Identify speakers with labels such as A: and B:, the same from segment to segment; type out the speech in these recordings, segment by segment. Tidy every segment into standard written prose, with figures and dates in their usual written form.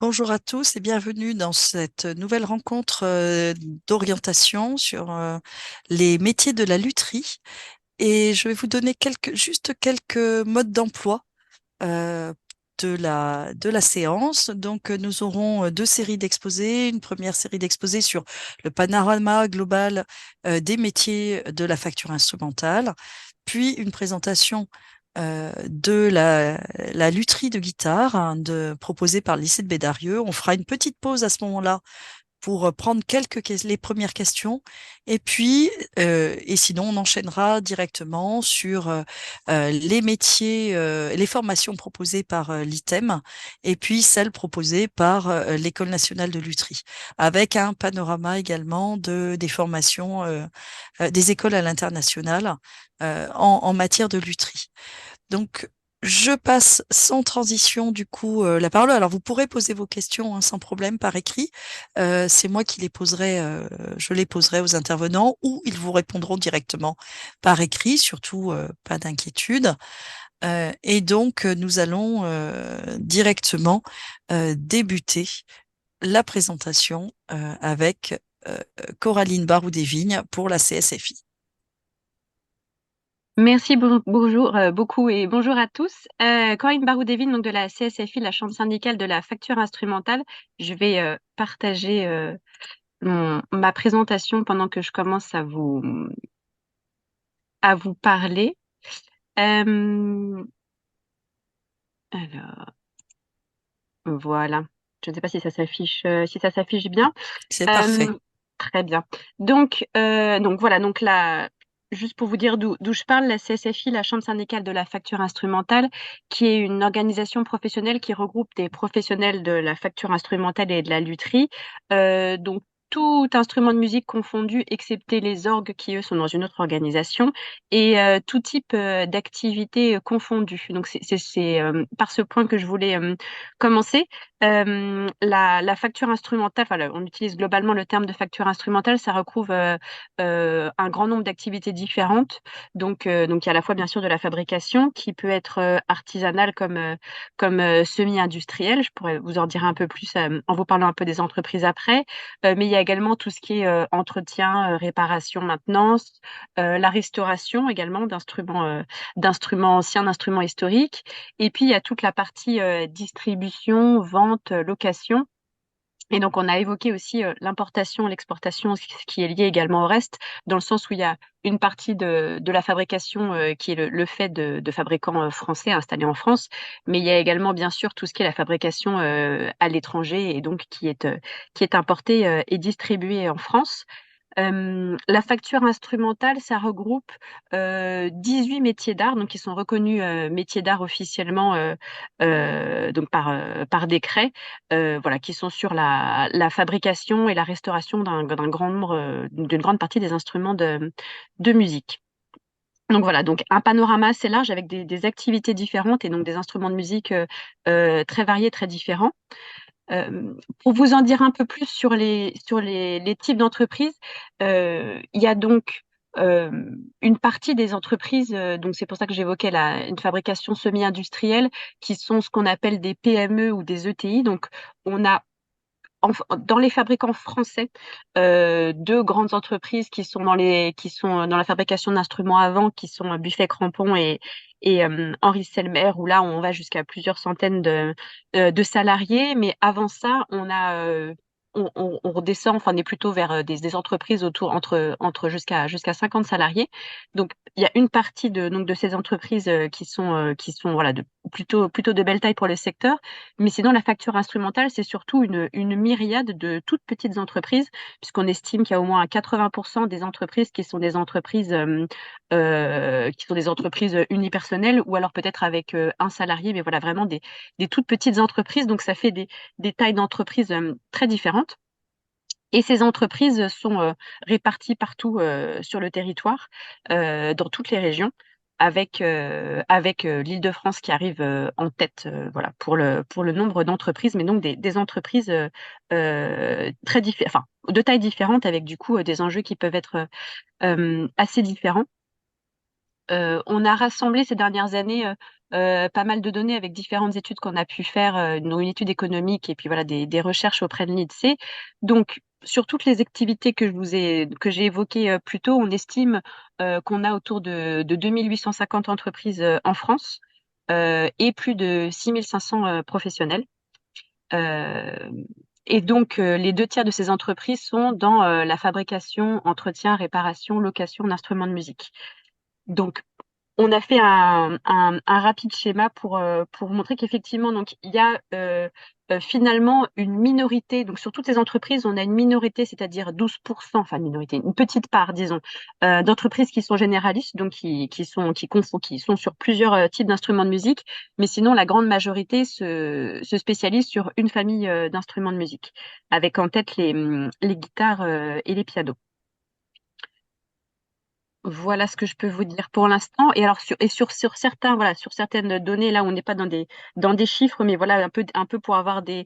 A: Bonjour à tous et bienvenue dans cette nouvelle rencontre d'orientation sur les métiers de la lutherie. Et je vais vous donner juste quelques modes d'emploi euh, de la séance. Donc, nous aurons deux séries d'exposés. Une première série d'exposés sur le panorama global des métiers de la facture instrumentale, puis une présentation de la lutherie de guitare proposée par le lycée de Bédarieux. On fera une petite pause à ce moment-là pour prendre les premières questions. Et sinon, on enchaînera directement sur les métiers, les formations proposées par l'ITEM et puis celles proposées par l'École nationale de lutherie, avec un panorama également des formations des écoles à l'international en matière de lutherie. Donc, je passe sans transition du coup la parole. Alors, vous pourrez poser vos questions sans problème par écrit. C'est moi qui les poserai, je les poserai aux intervenants ou ils vous répondront directement par écrit. Surtout, pas d'inquiétude. Et donc, nous allons directement débuter la présentation avec Coraline Barou-Desvignes pour la CSFI.
B: Merci bonjour, beaucoup et bonjour à tous. Corinne Barou-Devine, donc de la CSFI, la Chambre syndicale de la facture instrumentale. Je vais partager ma présentation pendant que je commence à vous parler. Euh, alors, voilà. Je ne sais pas si ça s'affiche bien.
A: C'est parfait.
B: Euh, Très bien. Donc voilà, donc là, juste pour vous dire d'où je parle, la CSFI, la Chambre syndicale de la facture instrumentale, qui est une organisation professionnelle qui regroupe des professionnels de la facture instrumentale et de la lutherie. Donc tout instrument de musique confondu, excepté les orgues qui, eux, sont dans une autre organisation, et tout type d'activité confondue. Donc c'est par ce point que je voulais commencer. La facture instrumentale, enfin, on utilise globalement le terme de facture instrumentale, ça recouvre un grand nombre d'activités différentes. Donc, il y a à la fois bien sûr de la fabrication qui peut être artisanale comme semi-industrielle. Je pourrais vous en dire un peu plus en vous parlant un peu des entreprises après. Mais il y a également tout ce qui est entretien, réparation, maintenance, la restauration également d'instruments anciens, d'instruments historiques. Et puis, il y a toute la partie distribution, vente, location. Et donc, on a évoqué aussi l'importation, l'exportation, ce qui est lié également au reste, dans le sens où il y a une partie de la fabrication qui est le fait de fabricants français installés en France, mais il y a également, bien sûr, tout ce qui est la fabrication à l'étranger et donc qui est importé et distribué en France. La facture instrumentale, ça regroupe 18 métiers d'art, donc qui sont reconnus métiers d'art officiellement donc par décret, voilà, qui sont sur la fabrication et la restauration d'un grand nombre, d'une grande partie des instruments de musique. Donc voilà, donc un panorama assez large avec des activités différentes et donc des instruments de musique très variés, très différents. Pour vous en dire un peu plus sur les types d'entreprises, il y a donc euh, une partie des entreprises, donc c'est pour ça que j'évoquais une fabrication semi-industrielle, qui sont ce qu'on appelle des PME ou des ETI. Donc on a dans les fabricants français, deux grandes entreprises qui sont dans la fabrication d'instruments à vent, qui sont Buffet Crampon et Henri Selmer, où là on va jusqu'à plusieurs centaines de salariés. Mais avant ça, on redescend, enfin on est plutôt vers des entreprises autour jusqu'à 50 salariés. Donc il y a une partie de ces entreprises qui sont voilà plutôt de belle taille pour le secteur. Mais sinon, la facture instrumentale, c'est surtout une myriade de toutes petites entreprises, puisqu'on estime qu'il y a au moins 80% des entreprises qui sont des entreprises unipersonnelles, ou alors peut-être avec un salarié, mais voilà, vraiment des toutes petites entreprises. Donc, ça fait des tailles d'entreprises très différentes. Et ces entreprises sont réparties partout sur le territoire, dans toutes les régions, avec l'Île-de-France qui arrive en tête, voilà, pour le nombre d'entreprises, mais donc des entreprises enfin, de tailles différentes, avec du coup des enjeux qui peuvent être assez différents. On a rassemblé ces dernières années pas mal de données avec différentes études qu'on a pu faire, dont une étude économique et puis voilà des recherches auprès de l'INSEE. Donc, sur toutes les activités que j'ai évoquées plus tôt, on estime qu'on a autour de 2850 entreprises en France et plus de 6500 professionnels. Euh, et donc, les deux tiers de ces entreprises sont dans la fabrication, entretien, réparation, location d'instruments de musique. Donc, on a fait un rapide schéma pour montrer qu'effectivement, donc, il y a finalement une minorité. Donc, sur toutes les entreprises, on a une minorité, c'est-à-dire 12%, enfin, minorité, une petite part, disons, d'entreprises qui sont généralistes, donc qui sont sur plusieurs types d'instruments de musique. Mais sinon, la grande majorité se spécialise sur une famille d'instruments de musique, avec en tête les guitares et les pianos. Voilà ce que je peux vous dire pour l'instant. Et alors sur certains, voilà, sur certaines données, là, on n'est pas dans des chiffres, mais voilà, un peu pour avoir des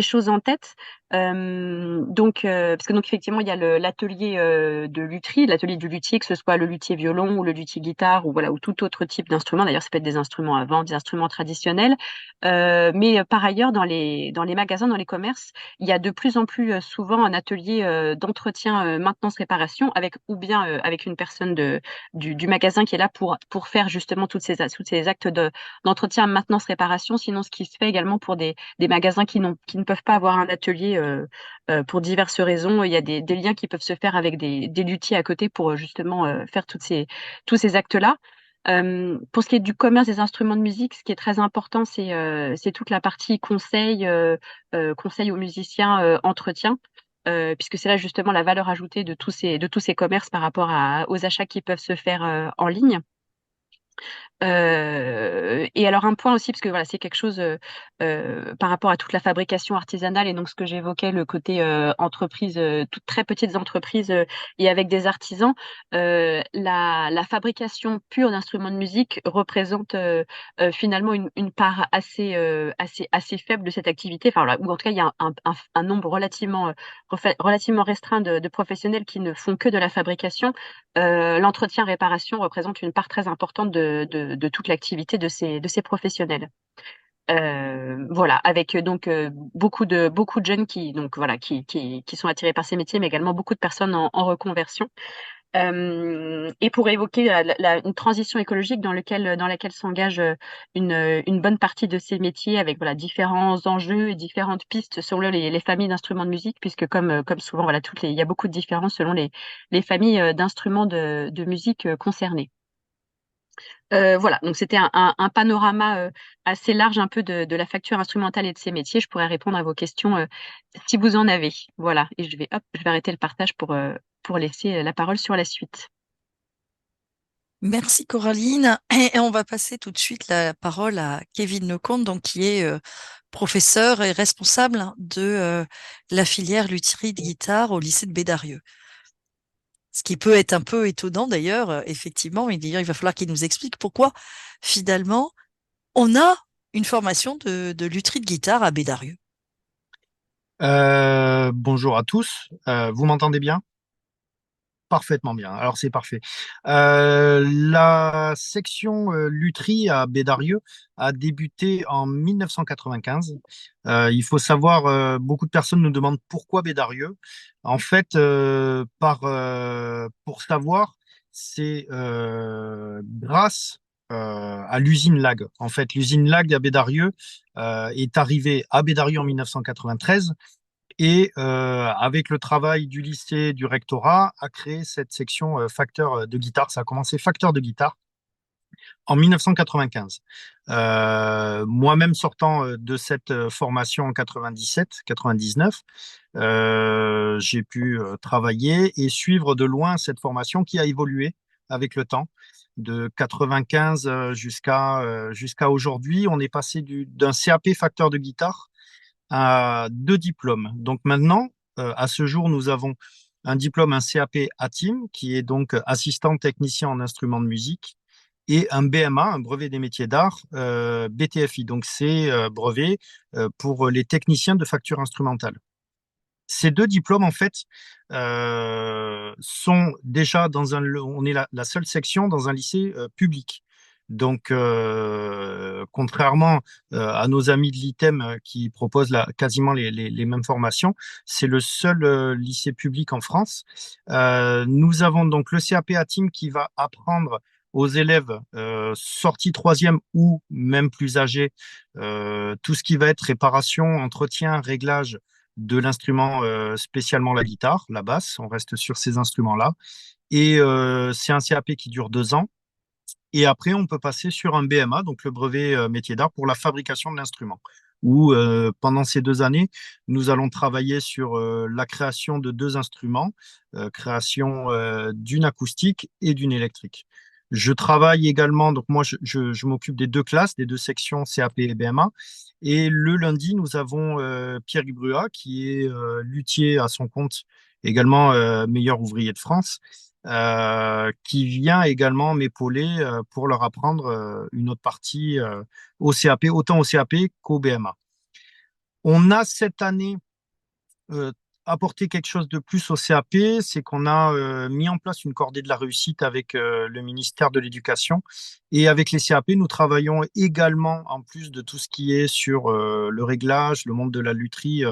B: choses en tête. Parce que donc effectivement, il y a l'atelier de lutherie, l'atelier du luthier, que ce soit le luthier violon ou le luthier guitare ou voilà, ou tout autre type d'instrument. D'ailleurs, ça peut être des instruments à vent, des instruments traditionnels. Mais par ailleurs, dans les magasins, dans les commerces, il y a de plus en plus souvent un atelier d'entretien, maintenance, réparation avec ou bien avec une personne du magasin qui est là pour faire justement tous ces actes d'entretien, maintenance, réparation. Sinon, ce qui se fait également pour des magasins qui ne peuvent pas avoir un atelier pour diverses raisons, il y a des liens qui peuvent se faire avec des luthiers à côté pour justement faire tous ces actes-là. Pour ce qui est du commerce des instruments de musique, ce qui est très important, c'est toute la partie conseil aux musiciens, entretien, puisque c'est là justement la valeur ajoutée de tous ces commerces par rapport aux achats qui peuvent se faire en ligne. Et alors un point aussi, parce que voilà, c'est quelque chose par rapport à toute la fabrication artisanale et donc ce que j'évoquais, le côté entreprise, toutes très petites entreprises et avec des artisans, la fabrication pure d'instruments de musique représente finalement une part assez faible de cette activité, enfin, voilà, ou en tout cas il y a un nombre relativement restreint de professionnels qui ne font que de la fabrication. L'entretien-réparation représente une part très importante de toute l'activité de ces professionnels. Voilà, avec donc beaucoup de jeunes qui sont attirés par ces métiers, mais également beaucoup de personnes en reconversion. Et pour évoquer une transition écologique dans laquelle s'engage une bonne partie de ces métiers avec voilà, différents enjeux et différentes pistes selon les familles d'instruments de musique, puisque comme souvent, voilà, il y a beaucoup de différences selon les familles d'instruments de musique concernées. Voilà, donc c'était un panorama assez large un peu de la facture instrumentale et de ses métiers. Je pourrais répondre à vos questions si vous en avez. Voilà, et je vais arrêter le partage pour laisser la parole sur la suite.
A: Merci Coraline. Et on va passer tout de suite la parole à Kevin Lecomte, donc qui est professeur et responsable de la filière luthier de guitare au lycée de Bédarieux. Ce qui peut être un peu étonnant d'ailleurs, effectivement, mais d'ailleurs il va falloir qu'il nous explique pourquoi finalement on a une formation de luthier de guitare à Bédarieux.
C: Bonjour à tous. Vous m'entendez bien? Parfaitement bien. Alors c'est parfait. La section lutherie à Bédarieux a débuté en 1995. Il faut savoir, beaucoup de personnes nous demandent pourquoi Bédarieux. En fait, pour savoir, c'est grâce à l'usine Lag. En fait, l'usine Lag à Bédarieux est arrivée à Bédarieux en 1993 et avec le travail du lycée, du rectorat, a créé cette section facteur de guitare. Ça a commencé facteur de guitare en 1995. Moi-même sortant de cette formation en 97-99, j'ai pu travailler et suivre de loin cette formation qui a évolué avec le temps. De 95 jusqu'à aujourd'hui, on est passé d'un CAP facteur de guitare à deux diplômes. Donc maintenant, à ce jour, nous avons un diplôme, un CAP ATIM, qui est donc assistant technicien en instruments de musique, et un BMA, un brevet des métiers d'art, BTFI. Donc c'est brevet pour les techniciens de facture instrumentale. Ces deux diplômes, en fait, sont déjà on est la seule section dans un lycée public. Donc, contrairement à nos amis de l'ITEM qui proposent quasiment les mêmes formations, c'est le seul lycée public en France. Nous avons donc le CAP à Team qui va apprendre aux élèves sortis troisième ou même plus âgés tout ce qui va être réparation, entretien, réglage de l'instrument, spécialement la guitare, la basse. On reste sur ces instruments-là. Et c'est un CAP qui dure 2 ans. Et après, on peut passer sur un BMA, donc le brevet métier d'art pour la fabrication de l'instrument. Où pendant ces 2 années, nous allons travailler sur la création de 2 instruments, création d'une acoustique et d'une électrique. Je travaille également, donc moi je m'occupe des 2 classes, des 2 sections CAP et BMA. Et le lundi, nous avons Pierre Guibrua, qui est luthier à son compte, également meilleur ouvrier de France, qui vient également m'épauler pour leur apprendre une autre partie au CAP, autant au CAP qu'au BMA. On a cette année euh, apporté quelque chose de plus au CAP, c'est qu'on a mis en place une cordée de la réussite avec le ministère de l'Éducation. Et avec les CAP, nous travaillons également, en plus de tout ce qui est sur le réglage, le monde de la lutherie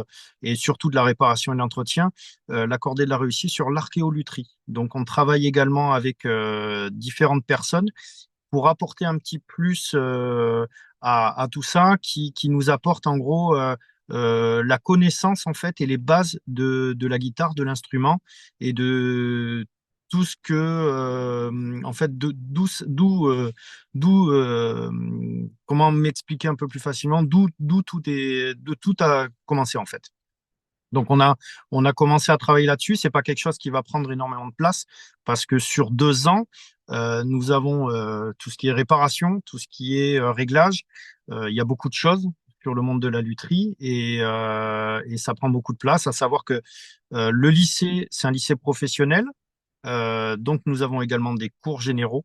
C: et surtout de la réparation et de l'entretien, la cordée de la réussite sur l'archéolutherie. Donc, on travaille également avec différentes personnes pour apporter un petit plus à tout ça qui nous apporte en gros la connaissance en fait et les bases de la guitare, de l'instrument et de tout ce que en fait comment m'expliquer un peu plus facilement d'où tout a commencé en fait. Donc on a commencé à travailler là-dessus. C'est pas quelque chose qui va prendre énormément de place parce que sur 2 ans, nous avons tout ce qui est réparation, tout ce qui est réglage. Il y a beaucoup de choses sur le monde de la lutherie et ça prend beaucoup de place. À savoir que le lycée, c'est un lycée professionnel. Donc nous avons également des cours généraux.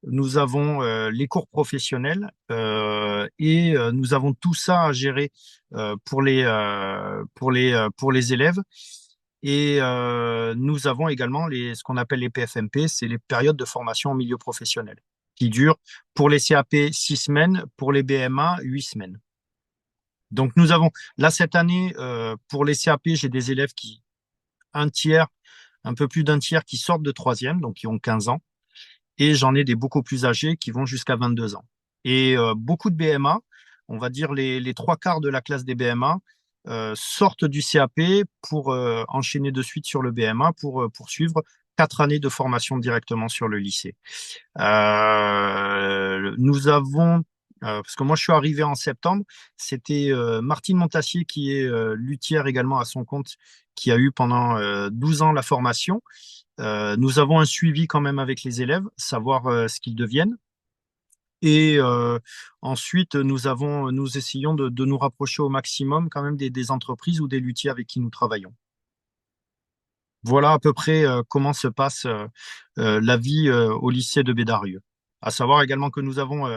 C: Nous avons les cours professionnels et nous avons tout ça à gérer pour les élèves. Et nous avons également ce qu'on appelle les PFMP, c'est les périodes de formation en milieu professionnel, qui durent pour les CAP 6 semaines, pour les BMA 8 semaines. Donc nous avons, là cette année, pour les CAP, j'ai des élèves un tiers, un peu plus d'un tiers qui sortent de troisième, donc qui ont 15 ans. Et j'en ai des beaucoup plus âgés qui vont jusqu'à 22 ans. Et beaucoup de BMA, on va dire les 3 quarts de la classe des BMA, sortent du CAP pour enchaîner de suite sur le BMA pour poursuivre 4 années de formation directement sur le lycée. Nous avons, parce que moi je suis arrivé en septembre, c'était Martine Montassier qui est luthière également à son compte, qui a eu pendant 12 ans la formation. Nous avons un suivi quand même avec les élèves, savoir ce qu'ils deviennent. Et ensuite, nous essayons de nous rapprocher au maximum quand même des entreprises ou des luthiers avec qui nous travaillons. Voilà à peu près comment se passe la vie au lycée de Bédarieux. À savoir également que nous avons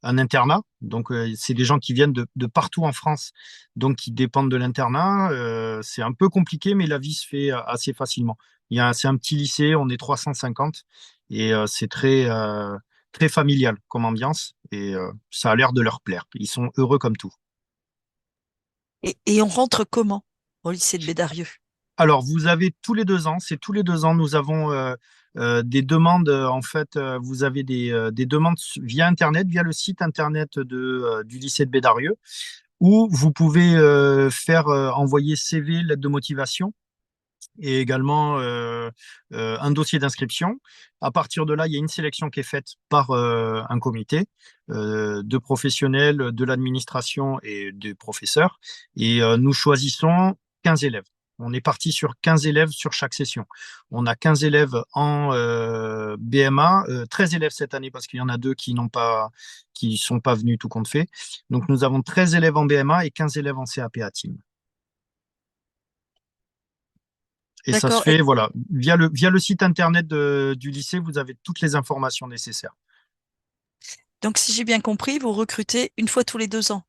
C: un internat, donc c'est des gens qui viennent de partout en France, donc qui dépendent de l'internat. C'est un peu compliqué, mais la vie se fait assez facilement. C'est un petit lycée, on est 350 et c'est très familial comme ambiance et ça a l'air de leur plaire. Ils sont heureux comme tout.
A: Et on rentre comment au lycée de Bédarieux?
C: Alors, vous avez tous les 2 ans, c'est tous les 2 ans, nous avons des demandes. En fait, vous avez des demandes via Internet, via le site Internet du lycée de Bédarieux, où vous pouvez faire envoyer CV, lettre de motivation et également un dossier d'inscription. À partir de là, il y a une sélection qui est faite par un comité de professionnels, de l'administration et des professeurs. Et nous choisissons 15 élèves. On est parti sur 15 élèves sur chaque session. On a 15 élèves en BMA, 13 élèves cette année parce qu'il y en a 2 qui sont pas venus tout compte fait. Donc nous avons 13 élèves en BMA et 15 élèves en CAP Team. Et ça se
A: D'accord.
C: fait, voilà, via le site internet du lycée, vous avez toutes les informations nécessaires.
A: Donc, si j'ai bien compris, vous recrutez une fois tous les 2 ans.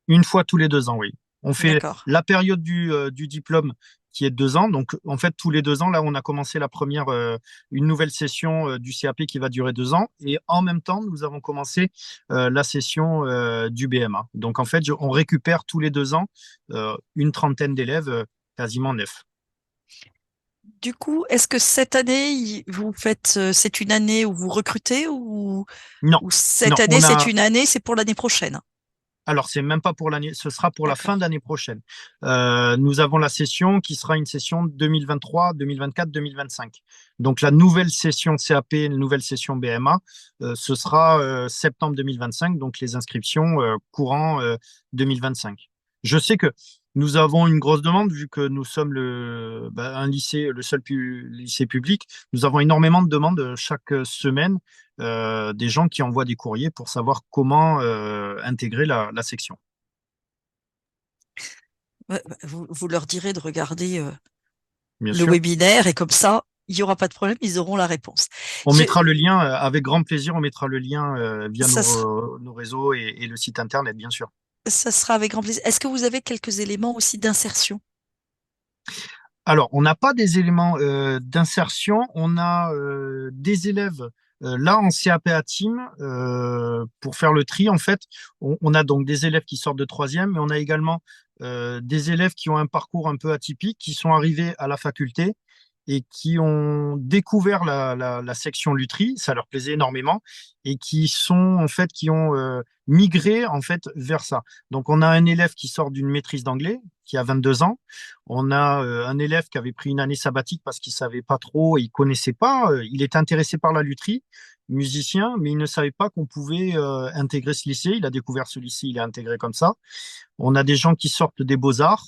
C: Une fois tous les 2 ans, oui. On fait
A: D'accord.
C: la période du diplôme qui est de 2 ans. Donc, en fait, tous les 2 ans, là, on a commencé une nouvelle session du CAP qui va durer 2 ans. Et en même temps, nous avons commencé la session du BMA. Donc, en fait, on récupère tous les 2 ans une trentaine d'élèves, quasiment neuf.
A: Du coup, est-ce que cette année, vous faites, c'est une année où vous recrutez
C: Non,
A: ou cette
C: non,
A: année, c'est une année, c'est pour l'année prochaine?
C: alors, c'est même pas pour l'année, ce sera pour la fin
A: D'accord.
C: d'année prochaine. Nous avons la session qui sera une session 2023, 2024, 2025. Donc, la nouvelle session CAP, la nouvelle session BMA, ce sera septembre 2025, donc les inscriptions courant 2025. Je sais que nous avons une grosse demande vu que nous sommes un lycée, le seul lycée public. Nous avons énormément de demandes chaque semaine, des gens qui envoient des courriers pour savoir comment intégrer la section.
A: Ouais, vous leur direz de regarder
C: Bien
A: le
C: sûr.
A: webinaire et comme ça, il n'y aura pas de problème, ils auront la réponse.
C: On
A: Je-
C: mettra le lien, avec grand plaisir, on mettra le lien via
A: ça,
C: nos réseaux et le site internet, bien sûr.
A: ça sera avec grand plaisir. Est-ce que vous avez quelques éléments aussi d'insertion?
C: Alors, on n'a pas des éléments d'insertion, on a des élèves là en CAPA Team pour faire le tri. En fait, on a donc des élèves qui sortent de troisième, mais on a également des élèves qui ont un parcours un peu atypique, qui sont arrivés à la faculté et qui ont découvert la section lutherie, ça leur plaisait énormément, et qui ont migré en fait vers ça. Donc, on a un élève qui sort d'une maîtrise d'anglais, qui a 22 ans. On a un élève qui avait pris une année sabbatique parce qu'il savait pas trop, il connaissait pas, il était intéressé par la lutherie, musicien, mais il ne savait pas qu'on pouvait intégrer ce lycée. Il a découvert ce lycée, il est intégré comme ça. On a des gens qui sortent des beaux-arts.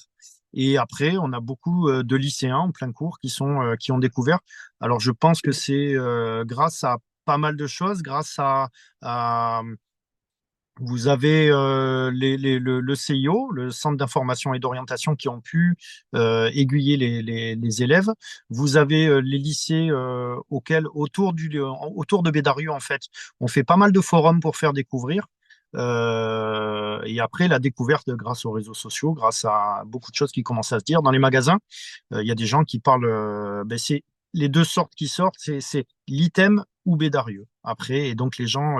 C: Et après, on a beaucoup de lycéens en plein cours qui ont découvert. Alors, je pense que c'est grâce à pas mal de choses, vous avez le CIO, le Centre d'information et d'orientation, qui ont pu aiguiller les élèves. Vous avez les lycées auxquels, autour de Bédarieux, en fait, on fait pas mal de forums pour faire découvrir. Et après, la découverte grâce aux réseaux sociaux, grâce à beaucoup de choses qui commencent à se dire. Dans les magasins, il y a des gens qui parlent, c'est les deux sortes qui sortent, c'est l'item ou Bédarieux. Après, et donc les gens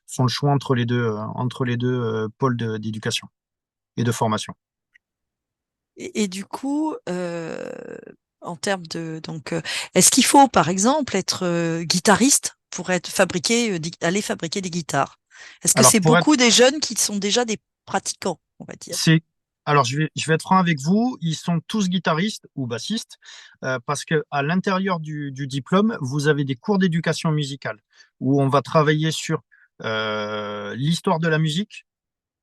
C: font le choix entre les deux pôles d'éducation et de formation.
A: Et du coup, en termes de donc, est-ce qu'il faut, par exemple, être guitariste pour aller fabriquer des guitares? Est-ce que
C: Alors,
A: c'est beaucoup des jeunes qui sont déjà des pratiquants, on va dire?
C: c'est, alors je vais être franc avec vous, ils sont tous guitaristes ou bassistes, parce que à l'intérieur du diplôme, vous avez des cours d'éducation musicale où on va travailler sur l'histoire de la musique,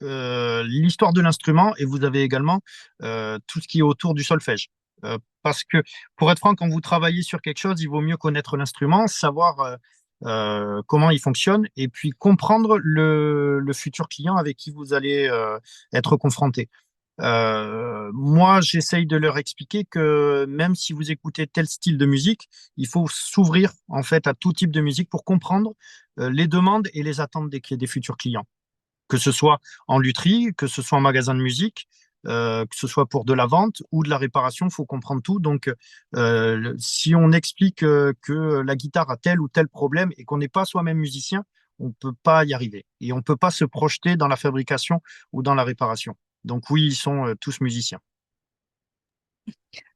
C: l'histoire de l'instrument, et vous avez également tout ce qui est autour du solfège. Parce que, pour être franc, quand vous travaillez sur quelque chose, il vaut mieux connaître l'instrument, savoir comment il fonctionne, et puis comprendre le futur client avec qui vous allez être confronté. Moi, j'essaye de leur expliquer que même si vous écoutez tel style de musique, il faut s'ouvrir en fait à tout type de musique pour comprendre les demandes et les attentes des futurs clients, que ce soit en lutherie, que ce soit en magasin de musique, que ce soit pour de la vente ou de la réparation, il faut comprendre tout. Donc, si on explique que la guitare a tel ou tel problème et qu'on n'est pas soi-même musicien, on ne peut pas y arriver. Et on ne peut pas se projeter dans la fabrication ou dans la réparation. Donc oui, ils sont tous musiciens.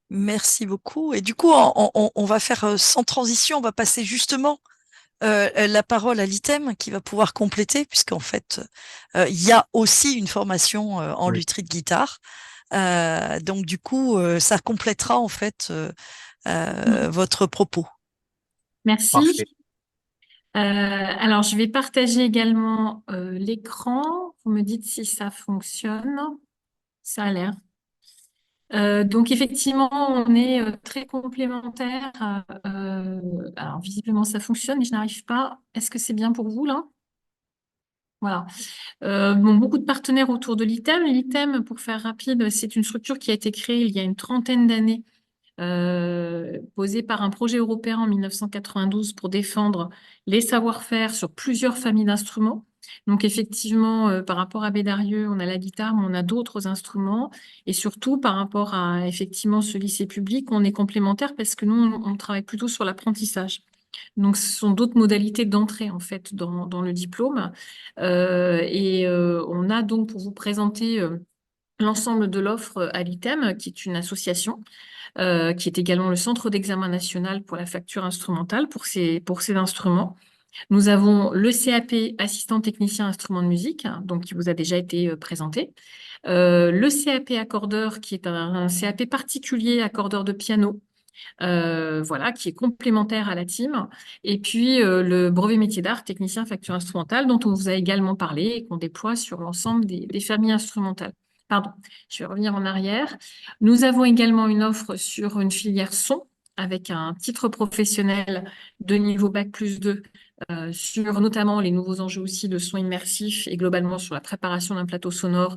A: Merci beaucoup. Et du coup, on va faire sans transition, on va passer justement la parole à l'item qui va pouvoir compléter, puisqu'en fait, il y a aussi une formation en
C: Oui,
A: lutherie de guitare. Donc du coup, ça complétera en fait votre propos.
D: Merci.
C: parfait.
D: Alors, je vais partager également l'écran. Vous me dites si ça fonctionne. Ça a l'air. Donc, effectivement, on est très complémentaires. Alors, visiblement, ça fonctionne, mais je n'arrive pas. Est-ce que c'est bien pour vous, là? Voilà. Bon, beaucoup de partenaires autour de l'ITEM. L'ITEM, pour faire rapide, c'est une structure qui a été créée il y a une trentaine d'années, posée par un projet européen en 1992 pour défendre les savoir-faire sur plusieurs familles d'instruments. Donc effectivement, par rapport à Bédarieux, on a la guitare, mais on a d'autres instruments. Et surtout, par rapport à effectivement ce lycée public, on est complémentaires parce que nous, on travaille plutôt sur l'apprentissage. Donc, ce sont d'autres modalités d'entrée en fait dans le diplôme. On a donc pour vous présenter l'ensemble de l'offre à l'ITEM, qui est une association, qui est également le centre d'examen national pour la facture instrumentale pour ces instruments. Nous avons le CAP assistant technicien instrument de musique, hein, donc qui vous a déjà été présenté. Le CAP accordeur, qui est un CAP particulier accordeur de piano, voilà, qui est complémentaire à la team. Et puis le brevet métier d'art, technicien facture instrumentale, dont on vous a également parlé et qu'on déploie sur l'ensemble des familles instrumentales. Pardon, je vais revenir en arrière. Nous avons également une offre sur une filière son avec un titre professionnel de niveau Bac+2 sur notamment les nouveaux enjeux aussi de son immersif et globalement sur la préparation d'un plateau sonore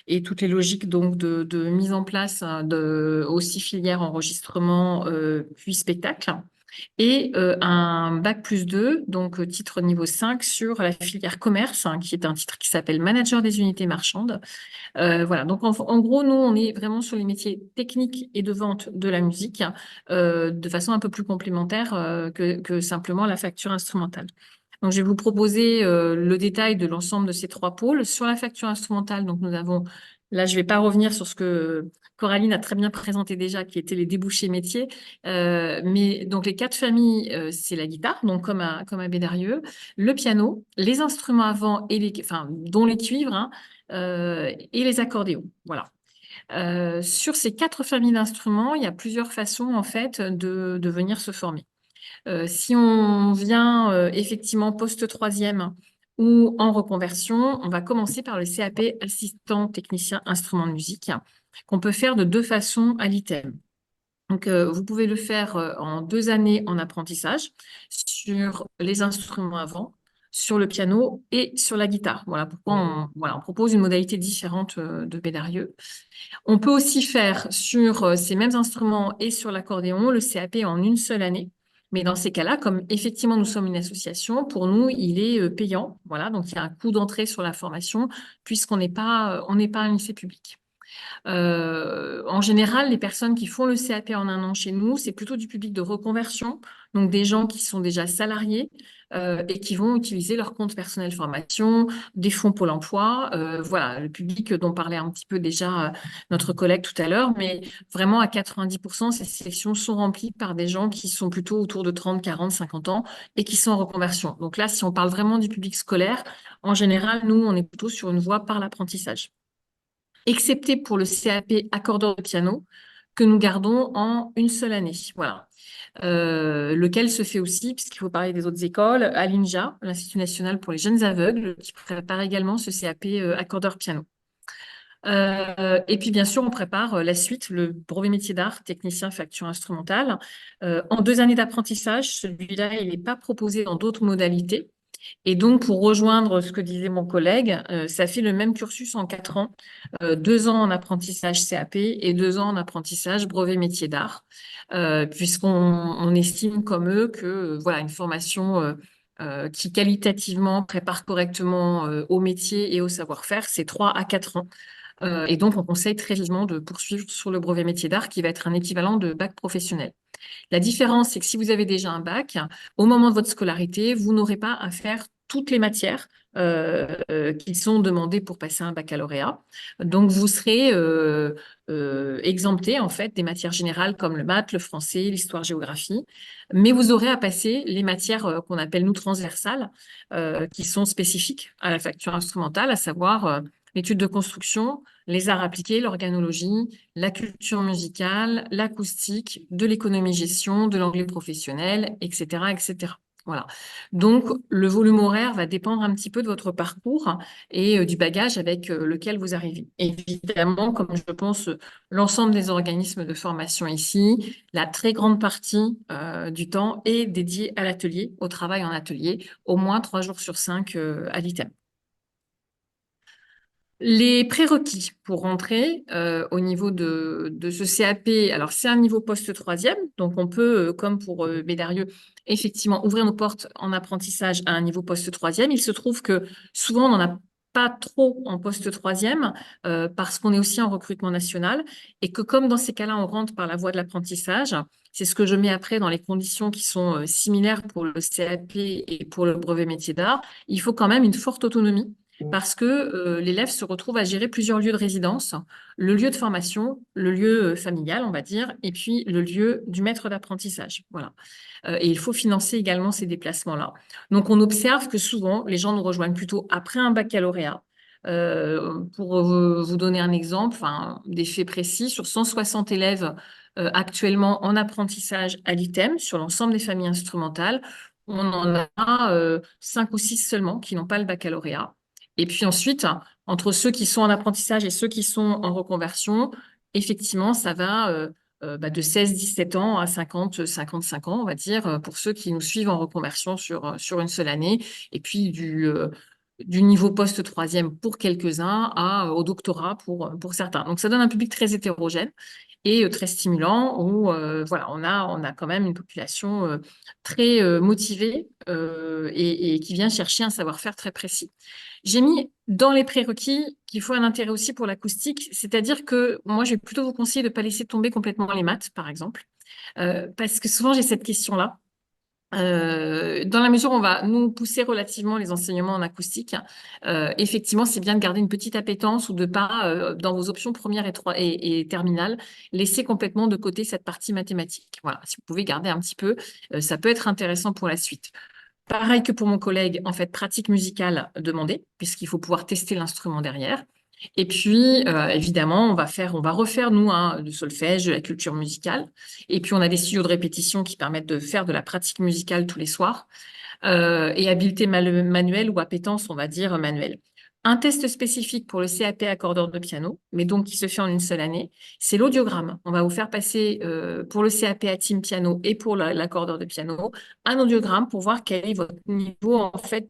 D: et toutes les logiques donc de mise en place hein, de aussi filière enregistrement puis spectacle et un bac+2 donc titre niveau 5 sur la filière commerce hein, qui est un titre qui s'appelle manager des unités marchandes. Voilà, donc en gros, nous, on est vraiment sur les métiers techniques et de vente de la musique de façon un peu plus complémentaire que simplement la facture instrumentale. Donc, je vais vous proposer le détail de l'ensemble de ces trois pôles. Sur la facture instrumentale, donc nous avons, là, je ne vais pas revenir sur ce que Coraline a très bien présenté déjà, qui étaient les débouchés métiers. Mais donc, les quatre familles, c'est la guitare, donc comme à Bédarieux, le piano, les instruments à vent, enfin, dont les cuivres, hein, et les accordéons. Voilà. Sur ces quatre familles d'instruments, il y a plusieurs façons en fait de venir se former. Si on vient effectivement post-troisième ou en reconversion, on va commencer par le CAP assistant technicien instrument de musique qu'on peut faire de deux façons à l'ITEM. Donc, vous pouvez le faire en 2 années en apprentissage sur les instruments à vent, sur le piano et sur la guitare. Voilà pourquoi on propose une modalité différente de Bédarieux. On peut aussi faire sur ces mêmes instruments et sur l'accordéon le CAP en une seule année. Mais dans ces cas-là, comme effectivement nous sommes une association, pour nous, il est payant. Voilà, donc il y a un coût d'entrée sur la formation puisqu'on n'est pas, on n'est pas un lycée public. En général, les personnes qui font le CAP en un an chez nous, c'est plutôt du public de reconversion, donc des gens qui sont déjà salariés et qui vont utiliser leur compte personnel formation, des fonds Pôle emploi, voilà, le public dont parlait un petit peu déjà notre collègue tout à l'heure, mais vraiment à 90%, ces sélections sont remplies par des gens qui sont plutôt autour de 30, 40, 50 ans et qui sont en reconversion. Donc là, si on parle vraiment du public scolaire, en général, nous, on est plutôt sur une voie par l'apprentissage excepté pour le CAP accordeur de piano, que nous gardons en une seule année. Voilà. Lequel se fait aussi, puisqu'il faut parler des autres écoles, à l'INJA, l'Institut national pour les jeunes aveugles, qui prépare également ce CAP accordeur piano. Et puis, bien sûr, on prépare la suite, le brevet métier d'art, technicien facture instrumentale. En 2 années d'apprentissage, celui-là, il n'est pas proposé dans d'autres modalités. Et donc, pour rejoindre ce que disait mon collègue, ça fait le même cursus en 4 ans, 2 ans en apprentissage CAP et 2 ans en apprentissage brevet métier d'art, puisqu'on estime comme eux que voilà une formation qui qualitativement prépare correctement au métier et au savoir-faire, c'est 3 à 4 ans. Et donc, on conseille très vivement de poursuivre sur le brevet métier d'art qui va être un équivalent de bac professionnel. La différence, c'est que si vous avez déjà un bac, au moment de votre scolarité, vous n'aurez pas à faire toutes les matières qui sont demandées pour passer un baccalauréat. Donc, vous serez exempté en fait des matières générales comme le maths, le français, l'histoire-géographie, mais vous aurez à passer les matières qu'on appelle nous transversales, qui sont spécifiques à la facture instrumentale, à savoir l'étude de construction, les arts appliqués, l'organologie, la culture musicale, l'acoustique, de l'économie-gestion, de l'anglais professionnel, etc., etc. Voilà. Donc, le volume horaire va dépendre un petit peu de votre parcours et du bagage avec lequel vous arrivez. Évidemment, comme je pense l'ensemble des organismes de formation ici, la très grande partie du temps est dédiée à l'atelier, au travail en atelier, au moins 3 jours sur 5 à l'ITEM. Les prérequis pour rentrer au niveau de ce CAP, alors c'est un niveau post-troisième, donc on peut, comme pour Bédarieux, effectivement ouvrir nos portes en apprentissage à un niveau post-troisième. Il se trouve que souvent on n'en a pas trop en post-troisième parce qu'on est aussi en recrutement national et que comme dans ces cas-là on rentre par la voie de l'apprentissage, c'est ce que je mets après dans les conditions qui sont similaires pour le CAP et pour le brevet métier d'art, il faut quand même une forte autonomie parce que l'élève se retrouve à gérer plusieurs lieux de résidence, le lieu de formation, le lieu familial, on va dire, et puis le lieu du maître d'apprentissage. Voilà. Et il faut financer également ces déplacements-là. Donc, on observe que souvent, les gens nous rejoignent plutôt après un baccalauréat. Pour vous donner un exemple, enfin, des faits précis, sur 160 élèves actuellement en apprentissage à l'ITEM, sur l'ensemble des familles instrumentales, on en a 5 ou 6 seulement qui n'ont pas le baccalauréat. Et puis ensuite, entre ceux qui sont en apprentissage et ceux qui sont en reconversion, effectivement, ça va de 16-17 ans à 50-55 ans, on va dire, pour ceux qui nous suivent en reconversion sur une seule année. Et puis du niveau post-troisième pour quelques-uns au doctorat pour certains. Donc ça donne un public très hétérogène et très stimulant où voilà, on a quand même une population très motivée et qui vient chercher un savoir-faire très précis. J'ai mis dans les prérequis qu'il faut un intérêt aussi pour l'acoustique, c'est-à-dire que moi, je vais plutôt vous conseiller de ne pas laisser tomber complètement les maths, par exemple, parce que souvent j'ai cette question-là. Dans la mesure où on va nous pousser relativement les enseignements en acoustique, effectivement, c'est bien de garder une petite appétence ou de pas, dans vos options premières et terminales, laisser complètement de côté cette partie mathématique. Voilà, si vous pouvez garder un petit peu, ça peut être intéressant pour la suite. Pareil que pour mon collègue, en fait, pratique musicale demandée, puisqu'il faut pouvoir tester l'instrument derrière. Et puis, évidemment, on va refaire, nous, du solfège, de la culture musicale. Et puis, on a des studios de répétition qui permettent de faire de la pratique musicale tous les soirs. Et habileté manuelle ou appétence, on va dire, manuelle. Un test spécifique pour le CAP accordeur de piano, mais donc qui se fait en une seule année, c'est l'audiogramme. On va vous faire passer pour le CAP à team piano et pour l'accordeur de piano un audiogramme pour voir quel est votre niveau en fait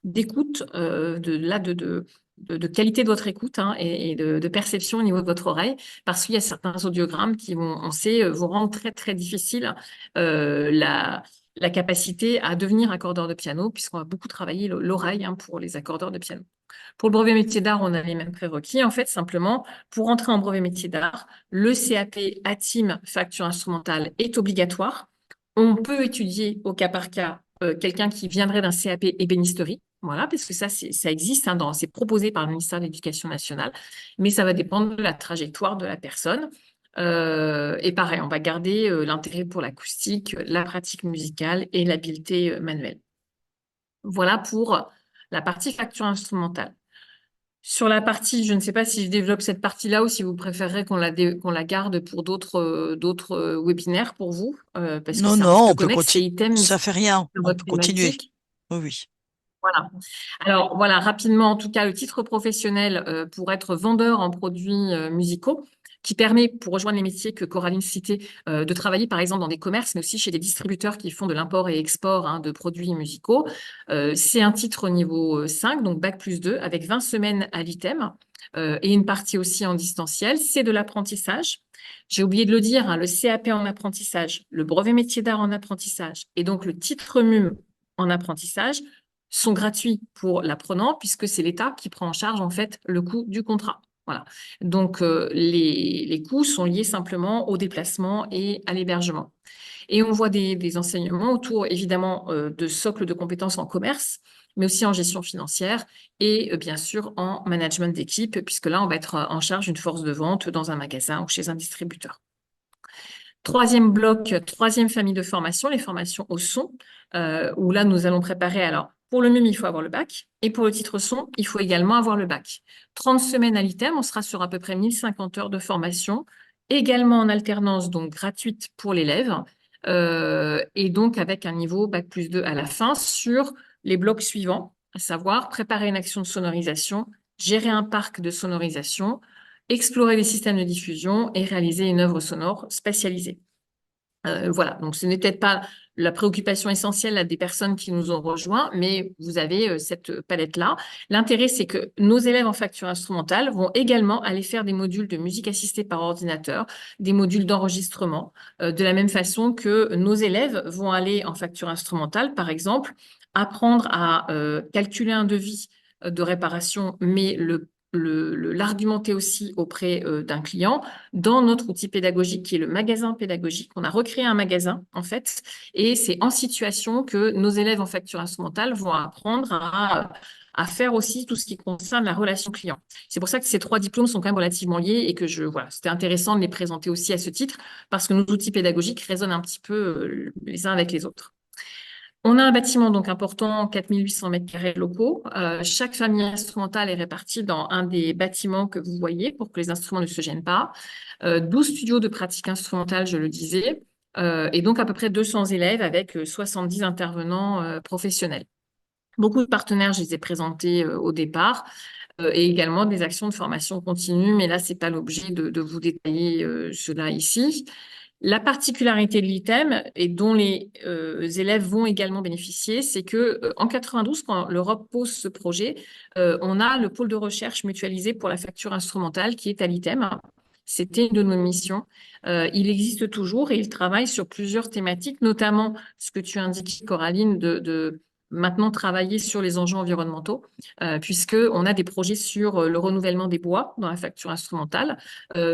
D: d'écoute, de qualité de votre écoute et de perception au niveau de votre oreille, parce qu'il y a certains audiogrammes qui vont, on sait, vous rendre très très difficile la capacité à devenir accordeur de piano, puisqu'on va beaucoup travailler l'oreille pour les accordeurs de piano. Pour le brevet métier d'art, on a les mêmes prérequis. En fait, simplement, pour entrer en brevet métier d'art, le CAP ATIM facture instrumentale est obligatoire. On peut étudier au cas par cas quelqu'un qui viendrait d'un CAP ébénisterie. Voilà, parce que ça existe, c'est proposé par le ministère de l'Éducation nationale, mais ça va dépendre de la trajectoire de la personne. Et pareil, on va garder l'intérêt pour l'acoustique, la pratique musicale et l'habileté manuelle. Voilà pour la partie facture instrumentale. Sur la partie, je ne sais pas si je développe cette partie-là ou si vous préférez qu'on la garde pour d'autres webinaires pour vous, parce que
A: Non,
D: c'est un
A: non,
D: petit peu
A: on peut
D: connexe, c'est
A: continuer.
D: item, mais
A: Ça
D: c'est
A: fait rien. On
D: votre
A: peut continuer.
D: thématique.
A: Oui, oui.
D: Voilà. Alors voilà, rapidement, en tout cas, le titre professionnel pour être vendeur en produits musicaux, qui permet, pour rejoindre les métiers que Coraline citait, de travailler par exemple dans des commerces, mais aussi chez des distributeurs qui font de l'import et export de produits musicaux. C'est un titre au niveau 5, donc Bac+2, avec 20 semaines à l'ITEM et une partie aussi en distanciel. C'est de l'apprentissage. J'ai oublié de le dire, le CAP en apprentissage, le brevet métier d'art en apprentissage et donc le titre MUM en apprentissage sont gratuits pour l'apprenant puisque c'est l'État qui prend en charge en fait le coût du contrat. Voilà. Donc les coûts sont liés simplement au déplacement et à l'hébergement. Et on voit des enseignements autour évidemment de socles de compétences en commerce, mais aussi en gestion financière et bien sûr en management d'équipe, puisque là on va être en charge d'une force de vente dans un magasin ou chez un distributeur. Troisième bloc, troisième famille de formation, les formations au son, où là, nous allons préparer. Alors, pour le MUM, il faut avoir le bac. Et pour le titre son, il faut également avoir le bac. 30 semaines à l'ITEM, on sera sur à peu près 1050 heures de formation, également en alternance, donc gratuite pour l'élève, et donc avec un niveau Bac+2 à la fin sur les blocs suivants, à savoir préparer une action de sonorisation, gérer un parc de sonorisation, explorer les systèmes de diffusion et réaliser une œuvre sonore spécialisée. Voilà, donc ce n'est peut-être pas la préoccupation essentielle là, des personnes qui nous ont rejoints, mais vous avez cette palette-là. L'intérêt, c'est que nos élèves en facture instrumentale vont également aller faire des modules de musique assistée par ordinateur, des modules d'enregistrement, de la même façon que nos élèves vont aller en facture instrumentale, par exemple, apprendre à calculer un devis de réparation, mais l'argumenter aussi auprès d'un client dans notre outil pédagogique qui est le magasin pédagogique. On a recréé un magasin, en fait, et c'est en situation que nos élèves en facture instrumentale vont apprendre à faire aussi tout ce qui concerne la relation client. C'est pour ça que ces 3 diplômes sont quand même relativement liés et que voilà, c'était intéressant de les présenter aussi à ce titre parce que nos outils pédagogiques résonnent un petit peu les uns avec les autres. On a un bâtiment donc important, 4800 mètres carrés locaux. Chaque famille instrumentale est répartie dans un des bâtiments que vous voyez pour que les instruments ne se gênent pas. 12 studios de pratique instrumentale, je le disais, et donc à peu près 200 élèves avec 70 intervenants professionnels. Beaucoup de partenaires, je les ai présentés au départ, et également des actions de formation continue, mais là, c'est pas l'objet de vous détailler cela ici. La particularité de l'ITEM et dont les élèves vont également bénéficier, c'est que en 92, quand l'Europe pose ce projet, on a le pôle de recherche mutualisé pour la facture instrumentale qui est à l'ITEM. C'était une de nos missions. Il existe toujours et il travaille sur plusieurs thématiques, notamment ce que tu indiques, Coraline, de maintenant travailler sur les enjeux environnementaux, puisqu'on a des projets sur le renouvellement des bois dans la facture instrumentale,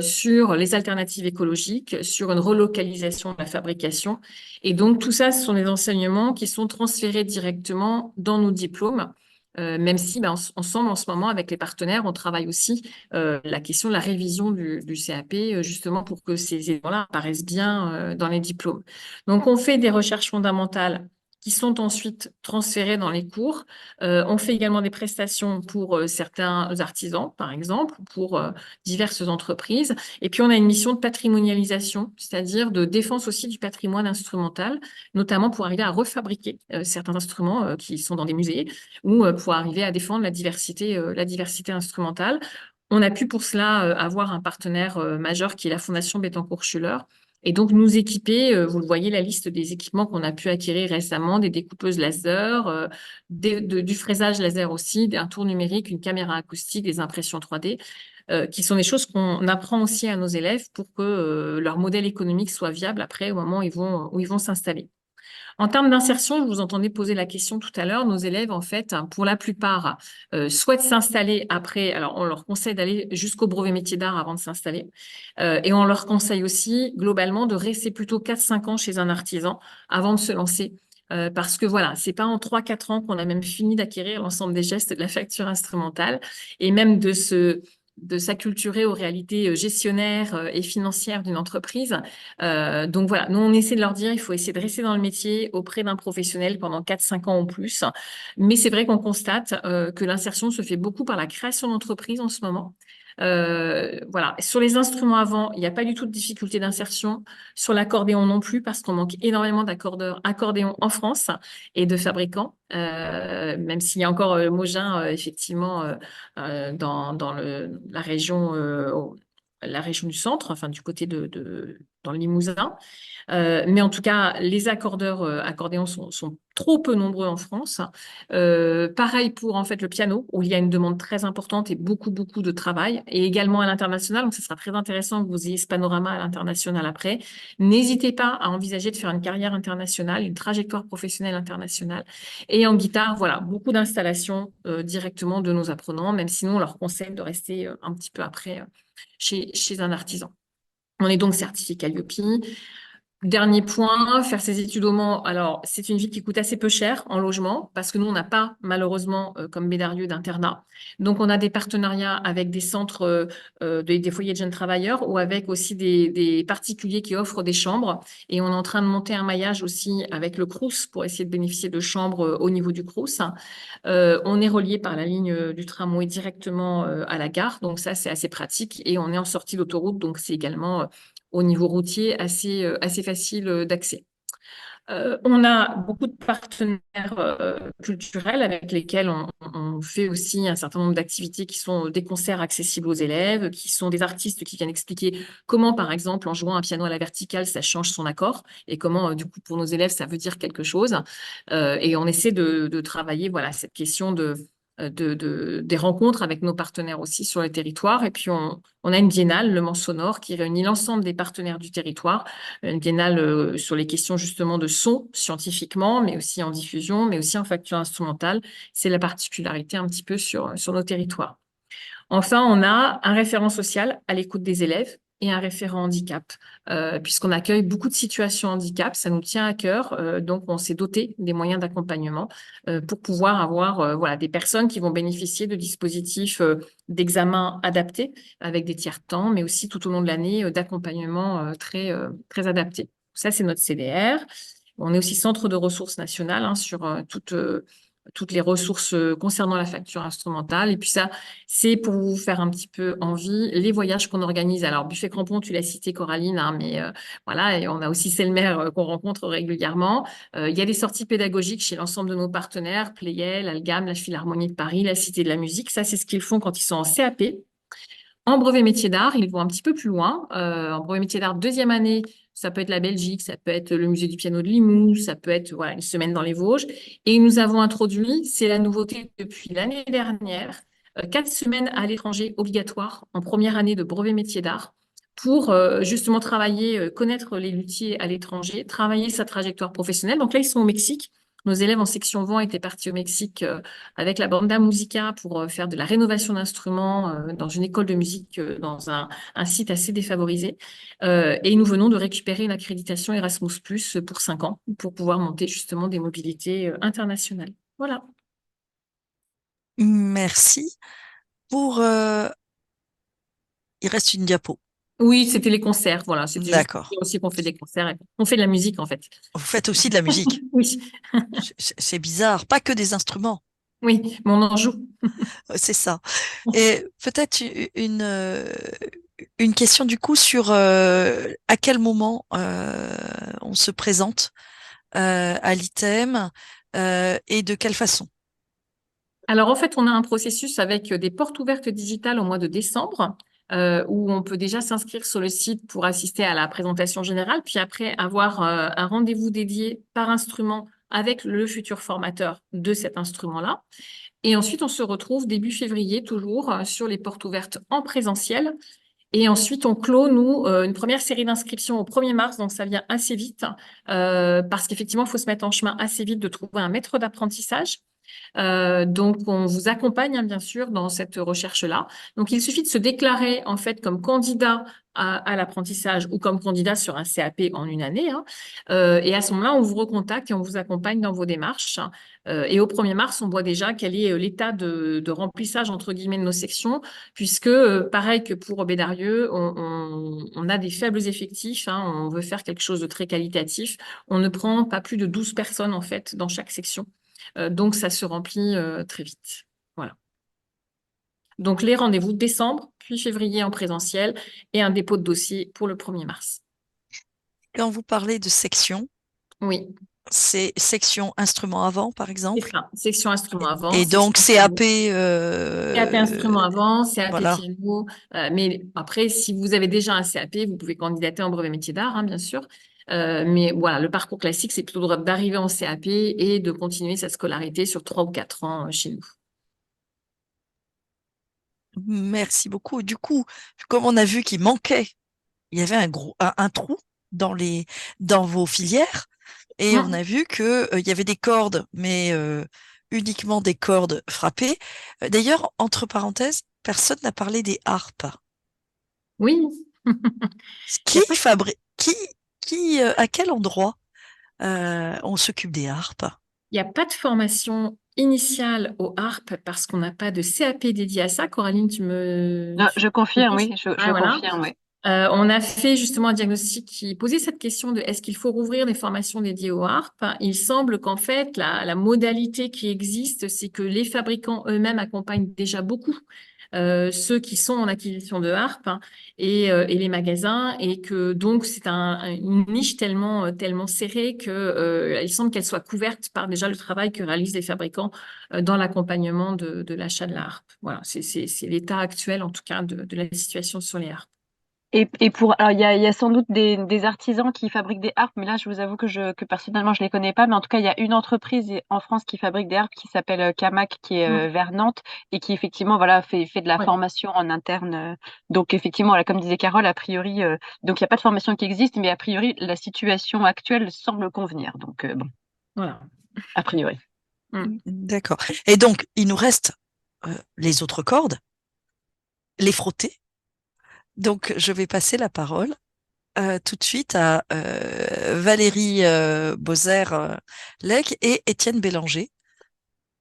D: sur les alternatives écologiques, sur une relocalisation de la fabrication. Et donc, tout ça, ce sont des enseignements qui sont transférés directement dans nos diplômes. Même si, ensemble, en ce moment, avec les partenaires, on travaille aussi la question de la révision du CAP, justement pour que ces éléments-là apparaissent bien dans les diplômes. Donc, on fait des recherches fondamentales qui sont ensuite transférées dans les cours. On fait également des prestations pour certains artisans, par exemple, pour diverses entreprises. Et puis, on a une mission de patrimonialisation, c'est-à-dire de défense aussi du patrimoine instrumental, notamment pour arriver à refabriquer certains instruments qui sont dans des musées ou pour arriver à défendre la diversité instrumentale. On a pu pour cela avoir un partenaire majeur qui est la Fondation Bettencourt-Schuller, et donc, nous équiper, vous le voyez, la liste des équipements qu'on a pu acquérir récemment, des découpeuses laser, du fraisage laser aussi, un tour numérique, une caméra acoustique, des impressions 3D, qui sont des choses qu'on apprend aussi à nos élèves pour que leur modèle économique soit viable après au moment où ils vont s'installer. En termes d'insertion, je vous entendais poser la question tout à l'heure. Nos élèves, en fait, pour la plupart, souhaitent s'installer après. Alors, on leur conseille d'aller jusqu'au brevet métier d'art avant de s'installer. Et on leur conseille aussi, globalement, de rester plutôt 4-5 ans chez un artisan avant de se lancer. Parce que voilà, c'est pas en 3-4 ans qu'on a même fini d'acquérir l'ensemble des gestes de la facture instrumentale et même de s'acculturer aux réalités gestionnaires et financières d'une entreprise. Donc voilà, nous on essaie de leur dire, il faut essayer de rester dans le métier auprès d'un professionnel pendant 4-5 ans ou plus. Mais c'est vrai qu'on constate que l'insertion se fait beaucoup par la création d'entreprises en ce moment. Voilà. Sur les instruments avant, il n'y a pas du tout de difficulté d'insertion. Sur l'accordéon non plus, parce qu'on manque énormément d'accordeurs accordéons en France et de fabricants, même s'il y a encore Mogin, effectivement, la région du centre, enfin du côté dans le Limousin. Mais en tout cas, les accordeurs accordéons sont trop peu nombreux en France. Pareil pour en fait le piano, où il y a une demande très importante et beaucoup de travail, et également à l'international. Donc, ce sera très intéressant que vous ayez ce panorama à l'international après. N'hésitez pas à envisager de faire une carrière internationale, une trajectoire professionnelle internationale. Et en guitare, voilà, beaucoup d'installations directement de nos apprenants, même si nous, on leur conseille de rester un petit peu après chez un artisan. On est donc certifié Calliope. Dernier point, faire ses études au Mans. Alors, c'est une ville qui coûte assez peu cher en logement parce que nous, on n'a pas, malheureusement, comme Bédarieux, d'internat. Donc, on a des partenariats avec des centres, des foyers de jeunes travailleurs ou avec aussi des particuliers qui offrent des chambres. Et on est en train de monter un maillage aussi avec le Crous pour essayer de bénéficier de chambres au niveau du Crous. On est relié par la ligne du tramway directement à la gare. Donc, ça, c'est assez pratique. Et on est en sortie d'autoroute. Donc, c'est également au niveau routier assez facile d'accès. On a beaucoup de partenaires culturels avec lesquels on fait aussi un certain nombre d'activités qui sont des concerts accessibles aux élèves, qui sont des artistes qui viennent expliquer comment, par exemple, en jouant un piano à la verticale, ça change son accord et comment, du coup, pour nos élèves, ça veut dire quelque chose. Et on essaie de travailler, voilà, cette question des rencontres avec nos partenaires aussi sur le territoire. Et puis, on a une biennale, Le Mans Sonore, qui réunit l'ensemble des partenaires du territoire, une biennale sur les questions justement de son scientifiquement, mais aussi en diffusion, mais aussi en facture instrumentale. C'est la particularité un petit peu sur nos territoires. Enfin, on a un référent social à l'écoute des élèves et un référent handicap, puisqu'on accueille beaucoup de situations handicap, ça nous tient à cœur, donc on s'est doté des moyens d'accompagnement pour pouvoir avoir voilà, des personnes qui vont bénéficier de dispositifs d'examen adaptés avec des tiers-temps, mais aussi tout au long de l'année d'accompagnement très adapté. Ça, c'est notre CDR. On est aussi centre de ressources nationales hein, sur toutes les ressources concernant la facture instrumentale. Et puis ça, c'est pour vous faire un petit peu envie, les voyages qu'on organise. Alors, Buffet Crampon, tu l'as cité, Coraline, hein, mais voilà, et on a aussi Selmer qu'on rencontre régulièrement. Il y a des sorties pédagogiques chez l'ensemble de nos partenaires, Playel, Algam, la Philharmonie de Paris, la Cité de la Musique. Ça, c'est ce qu'ils font quand ils sont en CAP. En brevet métier d'art, ils vont un petit peu plus loin. En brevet métier d'art, deuxième année, ça peut être la Belgique, ça peut être le musée du piano de Limoux, ça peut être voilà, une semaine dans les Vosges. Et nous avons introduit, c'est la nouveauté depuis l'année dernière, 4 semaines à l'étranger obligatoires en première année de brevet métier d'art pour justement travailler, connaître les luthiers à l'étranger, travailler sa trajectoire professionnelle. Donc là, ils sont au Mexique. Nos élèves en section vent étaient partis au Mexique avec la Banda Musica pour faire de la rénovation d'instruments dans une école de musique dans un site assez défavorisé. Et nous venons de récupérer une accréditation Erasmus+ pour 5 ans pour pouvoir monter justement des mobilités internationales. Voilà.
A: Merci. Pour, il reste une diapo.
D: Oui, c'était les concerts. Voilà, c'était juste pour
A: D'accord.
D: dire aussi qu'on fait des concerts. On fait de la musique en fait.
A: Vous faites aussi de la musique.
D: Oui,
A: C'est bizarre, pas que des instruments.
D: oui, mais on en joue.
A: C'est ça. Et peut-être une question du coup sur à quel moment on se présente à l'ITEM et de quelle façon.
D: Alors, en fait, on a un processus avec des portes ouvertes digitales au mois de décembre, où on peut déjà s'inscrire sur le site pour assister à la présentation générale, puis après avoir un rendez-vous dédié par instrument avec le futur formateur de cet instrument-là. Et ensuite, on se retrouve début février, toujours sur les portes ouvertes en présentiel. Et ensuite, on clôt, nous, une première série d'inscriptions au 1er mars, donc ça vient assez vite, parce qu'effectivement, il faut se mettre en chemin assez vite de trouver un maître d'apprentissage. Donc, on vous accompagne, hein, bien sûr, dans cette recherche-là. Donc, il suffit de se déclarer, en fait, comme candidat à l'apprentissage ou comme candidat sur un CAP en une année, hein. Et à ce moment-là, on vous recontacte et on vous accompagne dans vos démarches. Et au 1er mars, on voit déjà quel est l'état de remplissage, entre guillemets, de nos sections, puisque, pareil que pour Bédarieux, on a des faibles effectifs, hein. On veut faire quelque chose de très qualitatif. On ne prend pas plus de 12 personnes, en fait, dans chaque section. Donc, ça se remplit très vite. Voilà. Donc, les rendez-vous décembre, puis février en présentiel et un dépôt de dossier pour le 1er mars.
A: Quand vous parlez de section,
D: Oui,
A: c'est section instrument avant, par
D: c'est
A: exemple,
D: ça. Section instrument avant,
A: et
D: section
A: donc CAP,
D: CAP instrument avant, CAP
A: voilà.
D: piano. Mais après, si vous avez déjà un CAP, vous pouvez candidater en brevet métier d'art, hein, bien sûr. Mais voilà, le parcours classique, c'est plutôt d'arriver en CAP et de continuer sa scolarité sur 3 ou 4 ans chez nous.
A: Merci beaucoup. Du coup, comme on a vu qu'il manquait, il y avait un trou dans vos filières, et on
D: Hum,
A: a vu que il y avait des cordes, mais uniquement des cordes frappées. D'ailleurs, entre parenthèses, personne n'a parlé des harpes.
D: Oui, il
A: Qui
D: n'y a pas
A: fabrique, à quel endroit on s'occupe des harpes?
D: Il n'y a pas de formation initiale au harpe parce qu'on n'a pas de CAP dédié à ça. Coraline,
B: Non,
D: tu
B: je confirme,
D: précises?
B: oui, je
D: Ouais, voilà.
B: confirme, oui.
D: On a fait justement un diagnostic qui posait cette question de est-ce qu'il faut rouvrir des formations dédiées au harpe? Il semble qu'en fait, la modalité qui existe, c'est que les fabricants eux-mêmes accompagnent déjà beaucoup ceux qui sont en acquisition de harpe, hein, et les magasins, et que donc c'est une niche tellement serrée que il semble qu'elle soit couverte par déjà le travail que réalisent les fabricants dans l'accompagnement de l'achat de la harpe. Voilà, c'est l'état actuel en tout cas de la situation sur les harpes.
B: Alors il y a sans doute des artisans qui fabriquent des harpes, mais là je vous avoue que personnellement je les connais pas, mais en tout cas il y a une entreprise en France qui fabrique des harpes qui s'appelle Camac, qui est
D: Mm.
B: vers Nantes et qui effectivement voilà fait de la
D: Ouais.
B: formation en interne. Donc effectivement voilà, comme disait Carole, a priori donc il n'y a pas de formation qui existe, mais a priori la situation actuelle semble convenir. Donc bon,
D: Voilà.
B: a priori.
D: Mm.
A: D'accord. Et donc, il nous reste les autres cordes, les frotter. Donc, je vais passer la parole tout de suite à Valérie Bozer-Lec et Étienne Bélanger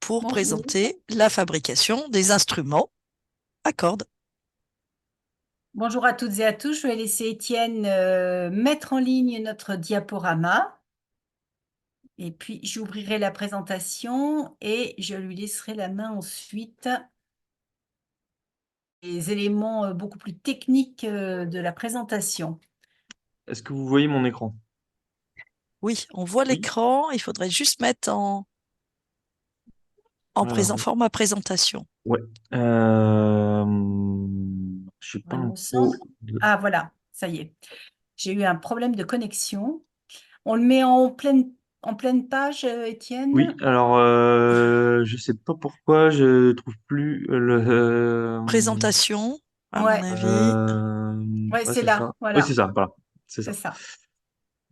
A: pour
E: Bonjour.
A: présenter la fabrication des instruments à cordes.
E: Bonjour à toutes et à tous. Je vais laisser Étienne mettre en ligne notre diaporama. Et puis, j'ouvrirai la présentation et je lui laisserai la main ensuite. Les éléments beaucoup plus techniques de la présentation.
F: Est-ce que vous voyez mon écran?
A: Oui, on voit
F: Oui.
A: l'écran. Il faudrait juste mettre en
F: Alors,
A: format présentation.
F: ouais. Je suis pas
E: Il
F: un
E: me semble.
F: pro.
E: Ah, voilà, ça y est. J'ai eu un problème de connexion. On le met en pleine page, Étienne?
F: Oui, alors je sais pas pourquoi je trouve plus
A: Présentation, à mon
E: Ouais,
A: avis.
E: ouais,
F: ouais,
E: c'est
F: c'est
E: là,
F: ça. Oui, c'est
E: voilà,
F: ça, voilà. C'est
E: c'est
F: ça.
E: ça.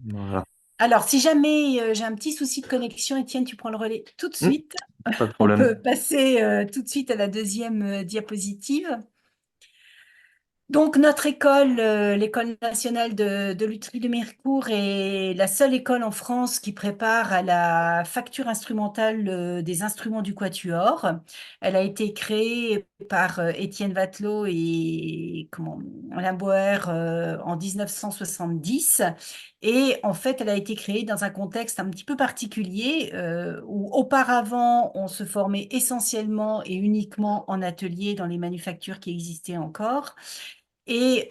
F: Voilà.
E: Alors, si jamais j'ai un petit souci de connexion, Étienne, tu prends le relais tout de
F: Hmm,
E: suite.
F: pas de
E: On
F: problème.
E: peut passer tout de suite à la deuxième diapositive. Donc, notre école, l'École nationale de lutherie de Mirecourt, est la seule école en France qui prépare à la facture instrumentale des instruments du quatuor. Elle a été créée par Étienne Vatelot et Alain Boer en 1970. Et en fait, elle a été créée dans un contexte un petit peu particulier où auparavant, on se formait essentiellement et uniquement en atelier dans les manufactures qui existaient encore. Et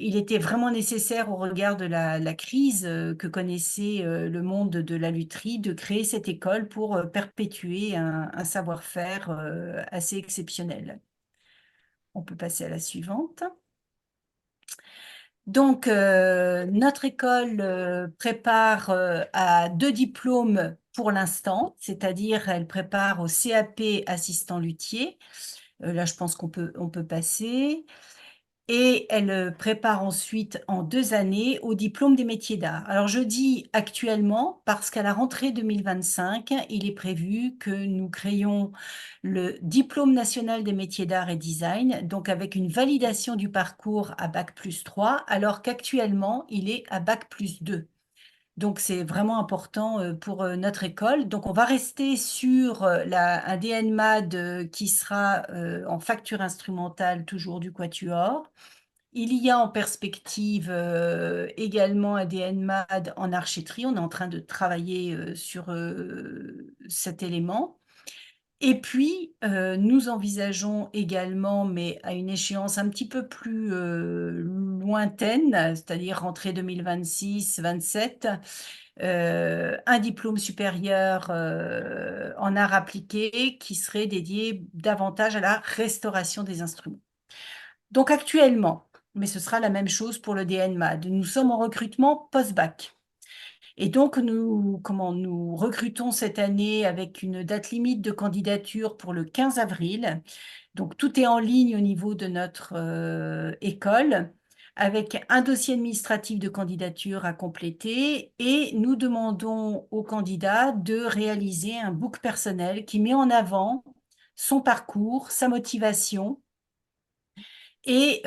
E: il était vraiment nécessaire au regard de la crise que connaissait le monde de la lutherie de créer cette école pour perpétuer un savoir-faire assez exceptionnel. On peut passer à la suivante. Donc, notre école prépare à 2 diplômes pour l'instant, c'est-à-dire elle prépare au CAP assistant luthier. Là, je pense on peut passer. Et elle prépare ensuite en 2 années au diplôme des métiers d'art. Alors je dis actuellement parce qu'à la rentrée 2025, il est prévu que nous créions le diplôme national des métiers d'art et design, donc avec une validation du parcours à Bac+3, alors qu'actuellement il est à Bac+2. Donc, c'est vraiment important pour notre école. Donc, on va rester sur un DNMAD qui sera en facture instrumentale, toujours du quatuor. Il y a en perspective également un DNMAD en archéterie. On est en train de travailler sur cet élément. Et puis, nous envisageons également, mais à une échéance un petit peu plus lointaine, c'est-à-dire rentrée 2026-27, un diplôme supérieur en art appliqué qui serait dédié davantage à la restauration des instruments. Donc actuellement, mais ce sera la même chose pour le DNMAD, nous sommes en recrutement post-bac. Et donc, nous recrutons cette année avec une date limite de candidature pour le 15 avril. Donc, tout est en ligne au niveau de notre école, avec un dossier administratif de candidature à compléter. Et nous demandons aux candidats de réaliser un book personnel qui met en avant son parcours, sa motivation. Et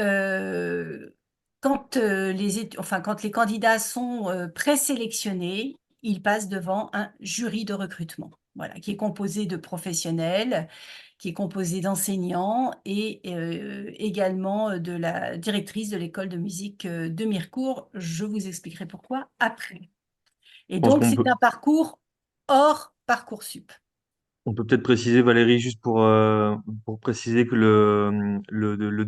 E: quand les candidats sont présélectionnés, ils passent devant un jury de recrutement, voilà, qui est composé de professionnels, qui est composé d'enseignants et également de la directrice de l'école de musique de Mirecourt. Je vous expliquerai pourquoi après. Et
F: Je pense
E: donc,
F: qu'on
E: c'est
F: peut.
E: un parcours hors Parcoursup.
F: On peut peut-être préciser, Valérie, juste pour préciser que le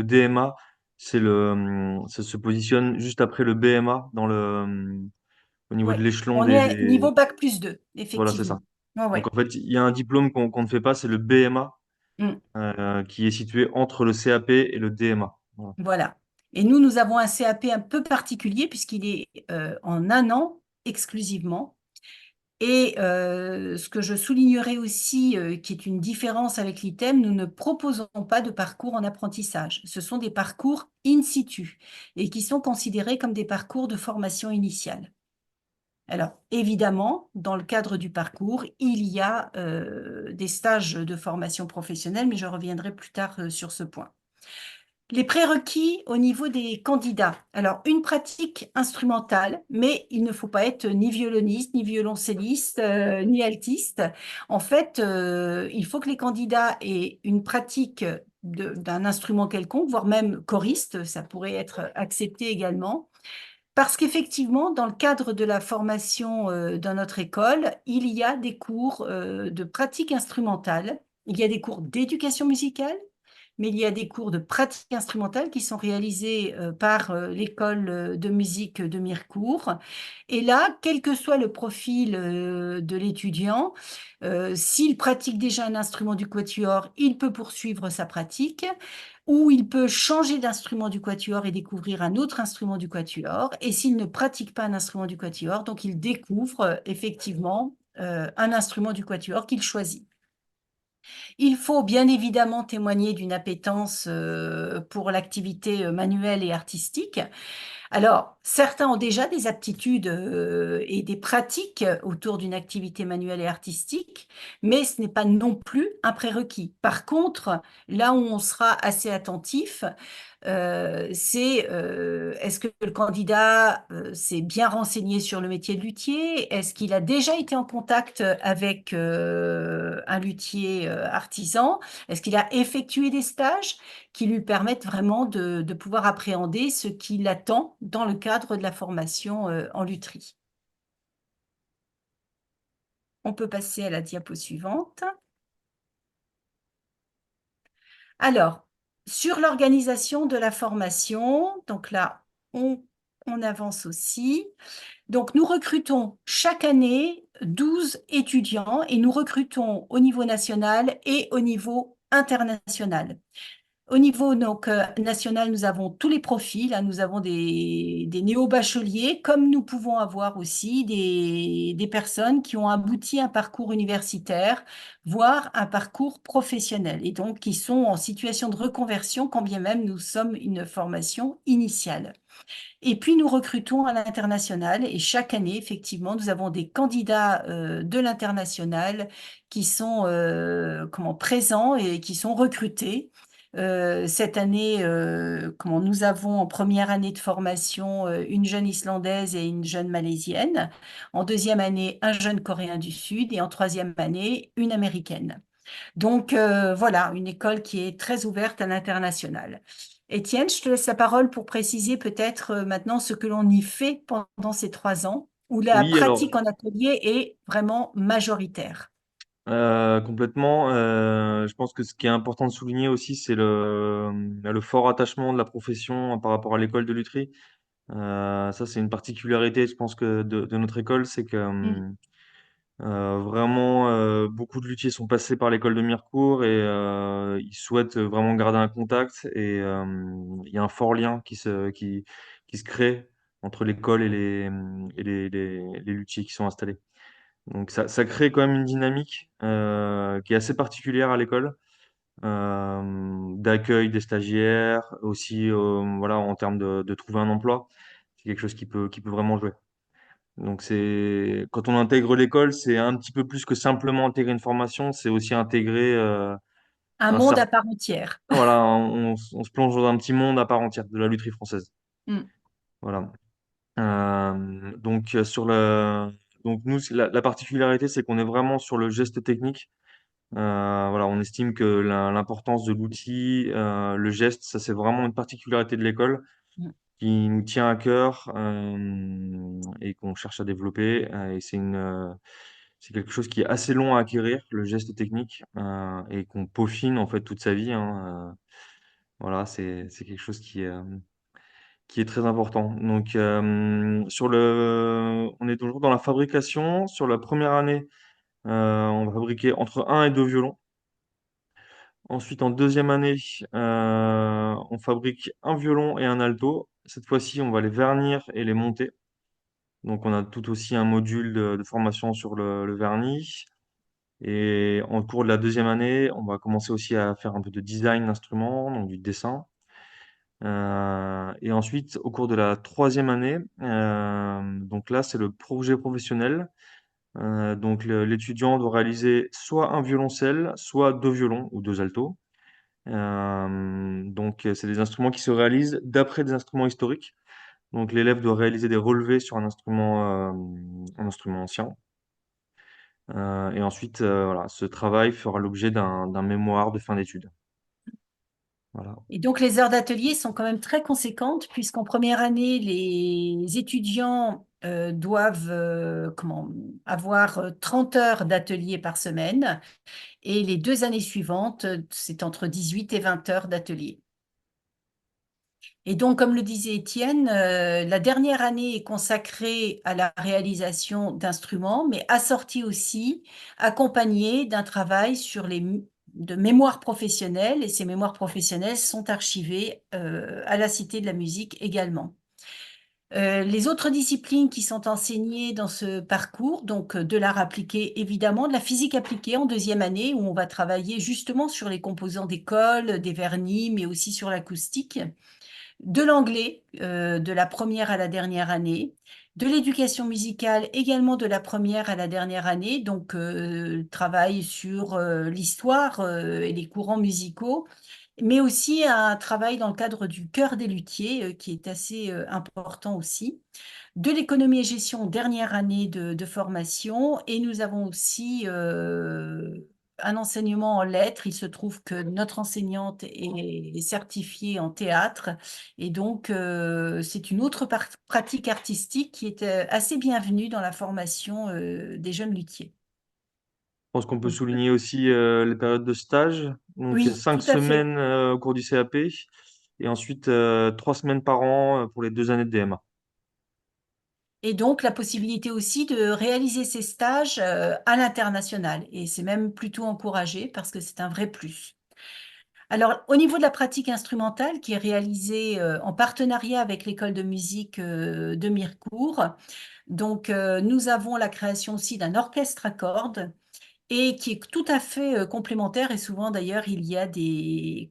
F: DMA, ça se positionne juste après le BMA au niveau de
E: Ouais.
F: l'échelon
E: On est niveau
F: des.
E: bac+2,
F: Voilà, c'est ça.
E: effectivement. Ouais,
F: Donc
E: ouais.
F: en fait, il y a un diplôme qu'on ne fait pas, c'est le BMA,
E: Mm.
F: qui est situé entre le CAP et le DMA. Voilà.
E: Voilà. Et nous avons un CAP un peu particulier puisqu'il est en un an exclusivement. Et ce que je soulignerai aussi, qui est une différence avec l'ITEM, nous ne proposons pas de parcours en apprentissage. Ce sont des parcours in situ et qui sont considérés comme des parcours de formation initiale. Alors, évidemment, dans le cadre du parcours, il y a des stages de formation professionnelle, mais je reviendrai plus tard sur ce point. Les prérequis au niveau des candidats. Alors, une pratique instrumentale, mais il ne faut pas être ni violoniste, ni violoncelliste, ni altiste. En fait, il faut que les candidats aient une pratique d'un instrument quelconque, voire même choriste, ça pourrait être accepté également. Parce qu'effectivement, dans le cadre de la formation dans notre école, il y a des cours de pratique instrumentale, il y a des cours d'éducation musicale, mais il y a des cours de pratique instrumentale qui sont réalisés par l'école de musique de Mirecourt. Et là, quel que soit le profil de l'étudiant, s'il pratique déjà un instrument du quatuor, il peut poursuivre sa pratique, ou il peut changer d'instrument du quatuor et découvrir un autre instrument du quatuor. Et s'il ne pratique pas un instrument du quatuor, donc il découvre effectivement un instrument du quatuor qu'il choisit. Il faut bien évidemment témoigner d'une appétence pour l'activité manuelle et artistique. Alors, certains ont déjà des aptitudes et des pratiques autour d'une activité manuelle et artistique, mais ce n'est pas non plus un prérequis. Par contre, là où on sera assez attentif, c'est est-ce que le candidat s'est bien renseigné sur le métier de luthier? Est-ce qu'il a déjà été en contact avec un luthier artisan? Est-ce qu'il a effectué des stages qui lui permettent vraiment de pouvoir appréhender ce qu'il attend dans le cadre de la formation en lutherie? On peut passer à la diapo suivante. Alors, sur l'organisation de la formation, donc là, on avance aussi. Donc, nous recrutons chaque année 12 étudiants et nous recrutons au niveau national et au niveau international. Au niveau donc, national, nous avons tous les profils, hein. Nous avons des néo-bacheliers, comme nous pouvons avoir aussi des personnes qui ont abouti à un parcours universitaire, voire un parcours professionnel, et donc qui sont en situation de reconversion, quand bien même nous sommes une formation initiale. Et puis, nous recrutons à l'international et chaque année, effectivement, nous avons des candidats de l'international qui sont présents et qui sont recrutés. Cette année, nous avons en première année de formation une jeune Islandaise et une jeune Malaisienne. En deuxième année, un jeune Coréen du Sud et en troisième année, une Américaine. Donc voilà, une école qui est très ouverte à l'international. Étienne, je te laisse la parole pour préciser peut-être maintenant ce que l'on y fait pendant ces 3 ans, où la
F: Oui,
E: pratique
F: alors
E: en atelier est vraiment majoritaire.
F: complètement. Je pense que ce qui est important de souligner aussi, c'est le fort attachement de la profession par rapport à l'école de lutherie. Ça, c'est une particularité, je pense, de notre école, c'est que
E: Mm.
F: vraiment beaucoup de luthiers sont passés par l'école de Mirecourt et ils souhaitent vraiment garder un contact et il y a un fort lien qui se crée entre l'école et les luthiers qui sont installés. Donc ça crée quand même une dynamique qui est assez particulière à l'école, d'accueil des stagiaires, aussi voilà, en termes de trouver un emploi. C'est quelque chose qui peut vraiment jouer. Donc quand on intègre l'école, c'est un petit peu plus que simplement intégrer une formation, c'est aussi intégrer
E: Un
F: un
E: monde à
F: certain,
E: part entière.
F: voilà, on se plonge dans un petit monde à part entière de la lutherie française.
E: Mm.
F: Voilà. Donc donc nous, la particularité, c'est qu'on est vraiment sur le geste technique. Voilà, on estime que l'importance de l'outil, le geste, ça c'est vraiment une particularité de l'école
E: Mm.
F: qui nous tient à cœur et qu'on cherche à développer. Et c'est quelque chose qui est assez long à acquérir, le geste technique, et qu'on peaufine en fait toute sa vie, hein. Voilà, c'est quelque chose qui est très important. Donc, on est toujours dans la fabrication. Sur la première année, on va fabriquer entre un et 2 violons. Ensuite, en deuxième année, on fabrique un violon et un alto. Cette fois-ci, on va les vernir et les monter. Donc, on a tout aussi un module de formation sur le vernis. Et en cours de la deuxième année, on va commencer aussi à faire un peu de design d'instruments, donc du dessin. Et ensuite, au cours de la troisième année, donc là, c'est le projet professionnel. Donc, l'étudiant doit réaliser soit un violoncelle, soit 2 violons ou 2 altos. Donc, c'est des instruments qui se réalisent d'après des instruments historiques. Donc, l'élève doit réaliser des relevés sur un instrument ancien. Et ensuite, voilà, ce travail fera l'objet d'un mémoire de fin d'études. Voilà.
E: Et donc, les heures d'atelier sont quand même très conséquentes, puisqu'en première année, les étudiants doivent avoir 30 heures d'atelier par semaine, et les 2 années suivantes, c'est entre 18 et 20 heures d'atelier. Et donc, comme le disait Étienne, la dernière année est consacrée à la réalisation d'instruments, mais assortie aussi, accompagnée d'un travail sur de mémoire professionnelle, et ces mémoires professionnelles sont archivées à la Cité de la musique également. Les autres disciplines qui sont enseignées dans ce parcours, donc de l'art appliqué évidemment, de la physique appliquée en deuxième année, où on va travailler justement sur les composants des cols, des vernis, mais aussi sur l'acoustique, de l'anglais de la première à la dernière année, de l'éducation musicale également de la première à la dernière année, donc travail sur l'histoire et les courants musicaux, mais aussi un travail dans le cadre du chœur des luthiers qui est assez important aussi. De l'économie et gestion, dernière année de formation, et nous avons aussi un enseignement en lettres. Il se trouve que notre enseignante est certifiée en théâtre, et donc c'est une autre pratique artistique qui est assez bienvenue dans la formation des jeunes luthiers.
F: Je pense qu'on peut
E: Donc,
F: souligner aussi les périodes de stage. Donc,
E: oui,
F: cinq
E: tout à fait.
F: semaines au cours du CAP et ensuite 3 semaines par an pour les 2 années de DMA.
E: Et donc, la possibilité aussi de réaliser ces stages à l'international. Et c'est même plutôt encouragé parce que c'est un vrai plus. Alors, au niveau de la pratique instrumentale qui est réalisée en partenariat avec l'école de musique de Mirecourt, donc nous avons la création aussi d'un orchestre à cordes et qui est tout à fait complémentaire. Et souvent, d'ailleurs, il y a des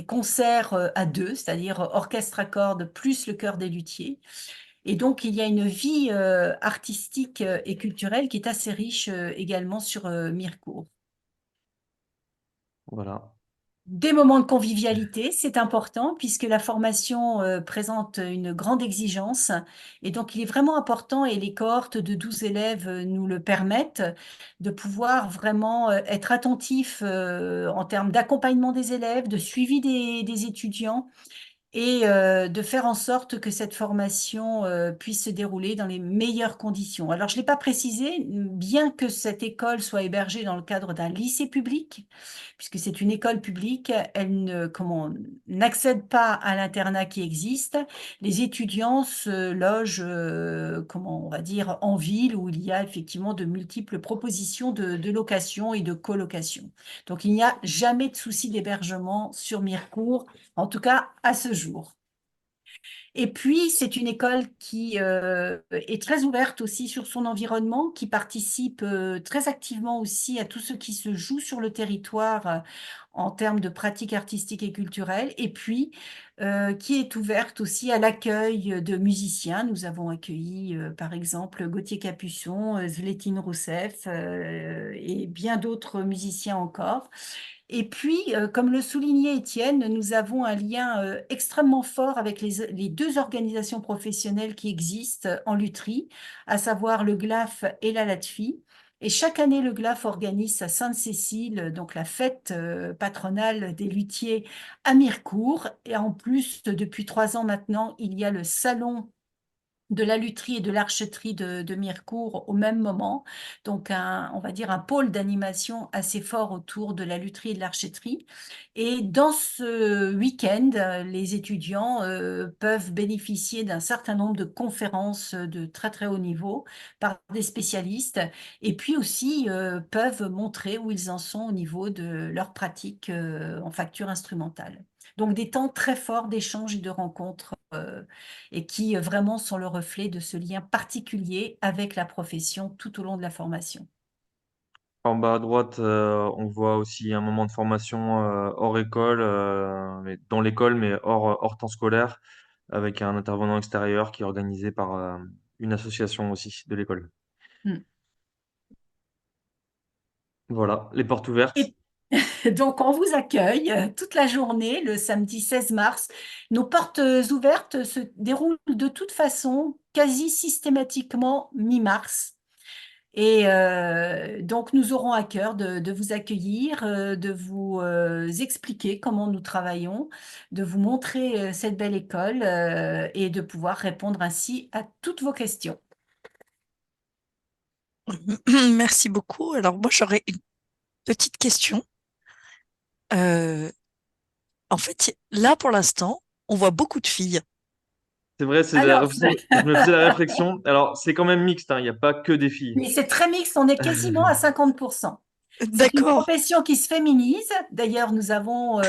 E: concerts à deux, c'est-à-dire orchestre à cordes plus le chœur des luthiers. Et donc, il y a une vie artistique et culturelle qui est assez riche également sur Mirecourt.
F: Voilà.
E: Des moments de convivialité, c'est important puisque la formation présente une grande exigence, et donc il est vraiment important, et les cohortes de 12 élèves nous le permettent, de pouvoir vraiment être attentifs en termes d'accompagnement des élèves, de suivi des étudiants, et de faire en sorte que cette formation puisse se dérouler dans les meilleures conditions. Alors, je ne l'ai pas précisé, bien que cette école soit hébergée dans le cadre d'un lycée public, puisque c'est une école publique, elle n'accède pas à l'internat qui existe. Les étudiants se logent, on va dire, en ville, où il y a effectivement de multiples propositions de location et de colocation. Donc, il n'y a jamais de souci d'hébergement sur Mirecourt, en tout cas à ce jour. Et puis, c'est une école qui est très ouverte aussi sur son environnement, qui participe très activement aussi à tout ce qui se joue sur le territoire en termes de pratiques artistiques et culturelles, et puis qui est ouverte aussi à l'accueil de musiciens. Nous avons accueilli, par exemple, Gauthier Capuçon, Zlétine Rousseff et bien d'autres musiciens encore. Et puis, comme le soulignait Étienne, nous avons un lien extrêmement fort avec les deux organisations professionnelles qui existent en lutherie, à savoir le GLAF et la LATFI. Et chaque année, le GLAF organise sa Sainte-Cécile, donc la fête patronale des luthiers à Mirecourt. Et en plus, depuis 3 ans maintenant, il y a le salon de la lutherie et de l'archeterie de Mirecourt au même moment. Donc, on va dire un pôle d'animation assez fort autour de la lutherie et de l'archeterie. Et dans ce week-end, les étudiants peuvent bénéficier d'un certain nombre de conférences de très très haut niveau par des spécialistes et puis aussi peuvent montrer où ils en sont au niveau de leur pratique en facture instrumentale. Donc des temps très forts d'échanges et de rencontres et qui vraiment sont le reflet de ce lien particulier avec la profession tout au long de la formation.
F: En bas à droite, on voit aussi un moment de formation hors école, mais dans l'école, mais hors temps scolaire, avec un intervenant extérieur qui est organisé par une association aussi de l'école.
E: Mm.
F: Voilà, les portes ouvertes.
E: Et donc, on vous accueille toute la journée, le samedi 16 mars. Nos portes ouvertes se déroulent de toute façon quasi systématiquement mi-mars. Et donc, nous aurons à cœur de vous accueillir, de vous expliquer comment nous travaillons, de vous montrer cette belle école et de pouvoir répondre ainsi à toutes vos questions.
A: Merci beaucoup. Alors moi, j'aurais une petite question. Euh, En fait, là, pour l'instant, on voit beaucoup de filles.
F: C'est vrai,
E: Alors,
F: je me faisais la réflexion. Alors, c'est quand même mixte, hein, il n'y a pas que des filles.
E: mais c'est très mixte, on est quasiment à 50%. C'est une
A: D'accord.
E: profession qui se féminise. D'ailleurs, nous avons,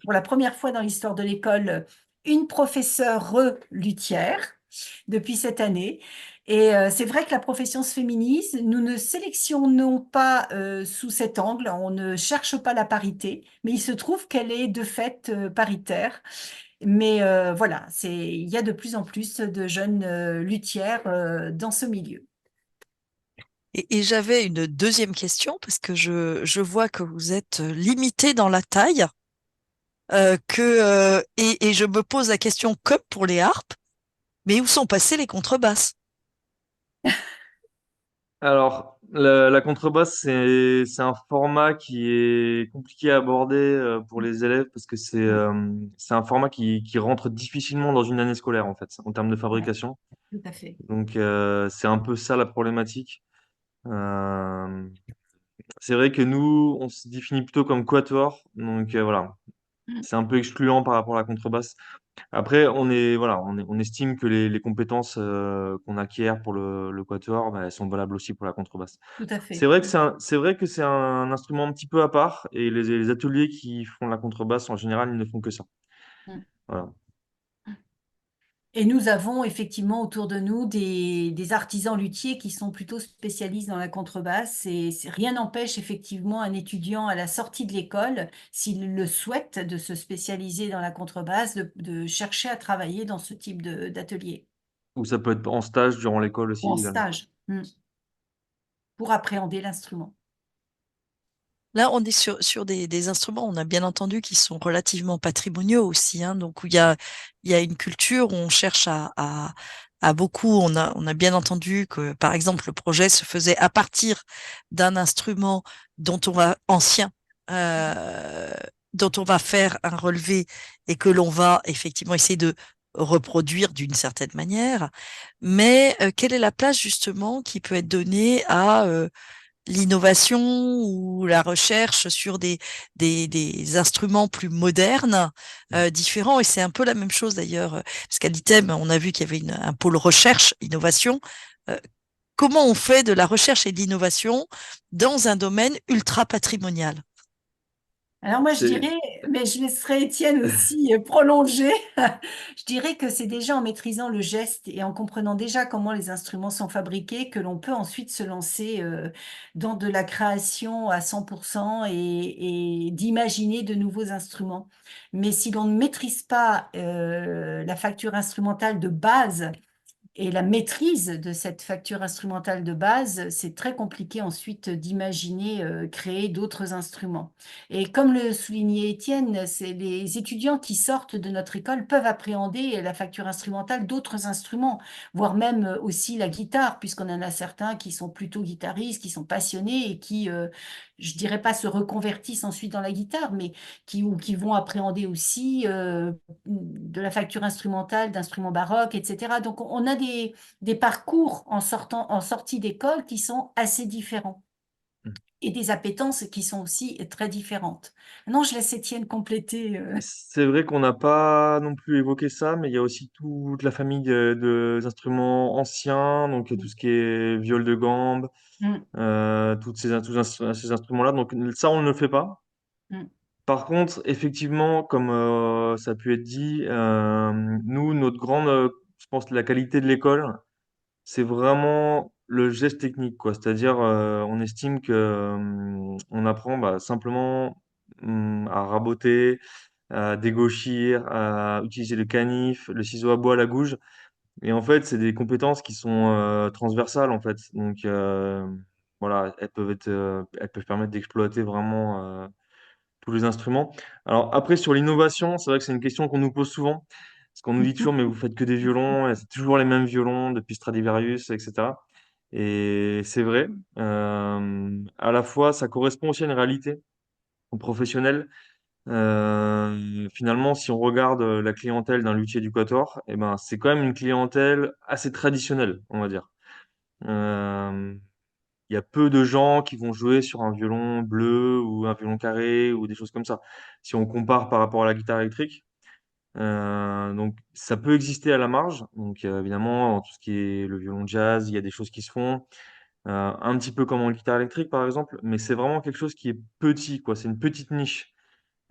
E: pour la première fois dans l'histoire de l'école, une professeure luthière depuis cette année. Et c'est vrai que la profession se féminise. Nous ne sélectionnons pas sous cet angle, on ne cherche pas la parité, mais il se trouve qu'elle est de fait paritaire. Mais voilà, il y a de plus en plus de jeunes luthières dans ce milieu.
A: Et j'avais une deuxième question parce que je vois que vous êtes limité dans la taille, et je me pose la question comme pour les harpes, mais où sont passées les contrebasses?
F: Alors, la contrebasse, c'est un format qui est compliqué à aborder pour les élèves parce que c'est un format qui rentre difficilement dans une année scolaire, en fait, en termes de
E: Ouais,
F: fabrication.
E: tout à fait.
F: Donc, c'est un peu ça la problématique. Euh, c'est vrai que nous, on se définit plutôt comme quatuor. Donc, voilà,
E: Mm.
F: c'est un peu excluant par rapport à la contrebasse. Après, voilà, on estime que les compétences qu'on acquiert pour le quatuor, bah, elles sont valables aussi pour la contrebasse.
E: Tout à
F: C'est
E: fait.
F: vrai que c'est vrai que c'est un instrument un petit peu à part et les ateliers qui font la contrebasse, en général, ils ne font que ça.
E: Mm.
F: Voilà.
E: Et nous avons effectivement autour de nous des artisans luthiers qui sont plutôt spécialistes dans la contrebasse et rien n'empêche effectivement un étudiant à la sortie de l'école, s'il le souhaite, de se spécialiser dans la contrebasse, de chercher à travailler dans ce type d'atelier
F: Ou ça peut être en stage durant l'école
E: ou en
F: aussi également.
E: stage pour appréhender l'instrument.
A: Là, on est sur des instruments, on a bien entendu, qui sont relativement patrimoniaux aussi, hein, donc où il y a une culture où on cherche à beaucoup. On a bien entendu que, par exemple, le projet se faisait à partir d'un instrument dont on va ancien, euh, dont on va faire un relevé et que l'on va effectivement essayer de reproduire d'une certaine manière. Mais quelle est la place justement qui peut être donnée à l'innovation ou la recherche sur des instruments plus modernes, différents. Et c'est un peu la même chose d'ailleurs, parce qu'à l'ITEM, on a vu qu'il y avait un pôle recherche, innovation. Euh, Comment on fait de la recherche et de l'innovation dans un domaine ultra patrimonial?
E: Alors moi, je
F: C'est,
E: dirais, mais je laisserai Étienne aussi prolonger, je dirais que c'est déjà en maîtrisant le geste et en comprenant déjà comment les instruments sont fabriqués que l'on peut ensuite se lancer dans de la création à 100% et d'imaginer de nouveaux instruments. Mais si l'on ne maîtrise pas la facture instrumentale de base, et la maîtrise de cette facture instrumentale de base, c'est très compliqué ensuite d'imaginer créer d'autres instruments. Et comme le soulignait Étienne, c'est les étudiants qui sortent de notre école peuvent appréhender la facture instrumentale d'autres instruments, voire même aussi la guitare, puisqu'on en a certains qui sont plutôt guitaristes, qui sont passionnés et qui je dirais pas se reconvertissent ensuite dans la guitare, mais ou qui vont appréhender aussi de la facture instrumentale, d'instruments baroques, etc. Donc on a des parcours en sortie d'école qui sont assez différents et des appétences qui sont aussi très différentes. Non, je laisse Étienne compléter.
F: C'est vrai qu'on n'a pas non plus évoqué ça, mais il y a aussi toute la famille des instruments anciens, donc tout ce qui est viol de gambe,
E: Mm,
F: ces instruments-là. Donc ça, on ne le fait pas.
E: mm,
F: Par contre, effectivement, comme ça a pu être dit, nous, je pense, la qualité de l'école, c'est vraiment le geste technique, quoi. C'est-à-dire, on estime que on apprend bah, simplement à raboter, à dégauchir, à utiliser le canif, le ciseau à bois, la gouge. Et en fait, c'est des compétences qui sont transversales, en fait. Donc, voilà, elles peuvent permettre d'exploiter vraiment tous les instruments. Alors après, sur l'innovation, c'est vrai que c'est une question qu'on nous pose souvent. Parce qu'on nous dit toujours, mais vous faites que des violons, et c'est toujours les mêmes violons depuis Stradivarius, etc. Et c'est vrai. À la fois, ça correspond aussi à une réalité professionnelle. Finalement, si on regarde la clientèle d'un luthier du Quatuor, eh ben, c'est quand même une clientèle assez traditionnelle, on va dire. Euh, il y a peu de gens qui vont jouer sur un violon bleu ou un violon carré ou des choses comme ça. Si on compare par rapport à la guitare électrique, donc ça peut exister à la marge. Donc évidemment, en tout ce qui est le violon jazz, il y a des choses qui se font, un petit peu comme en guitare électrique par exemple, mais c'est vraiment quelque chose qui est petit, quoi. C'est une petite niche.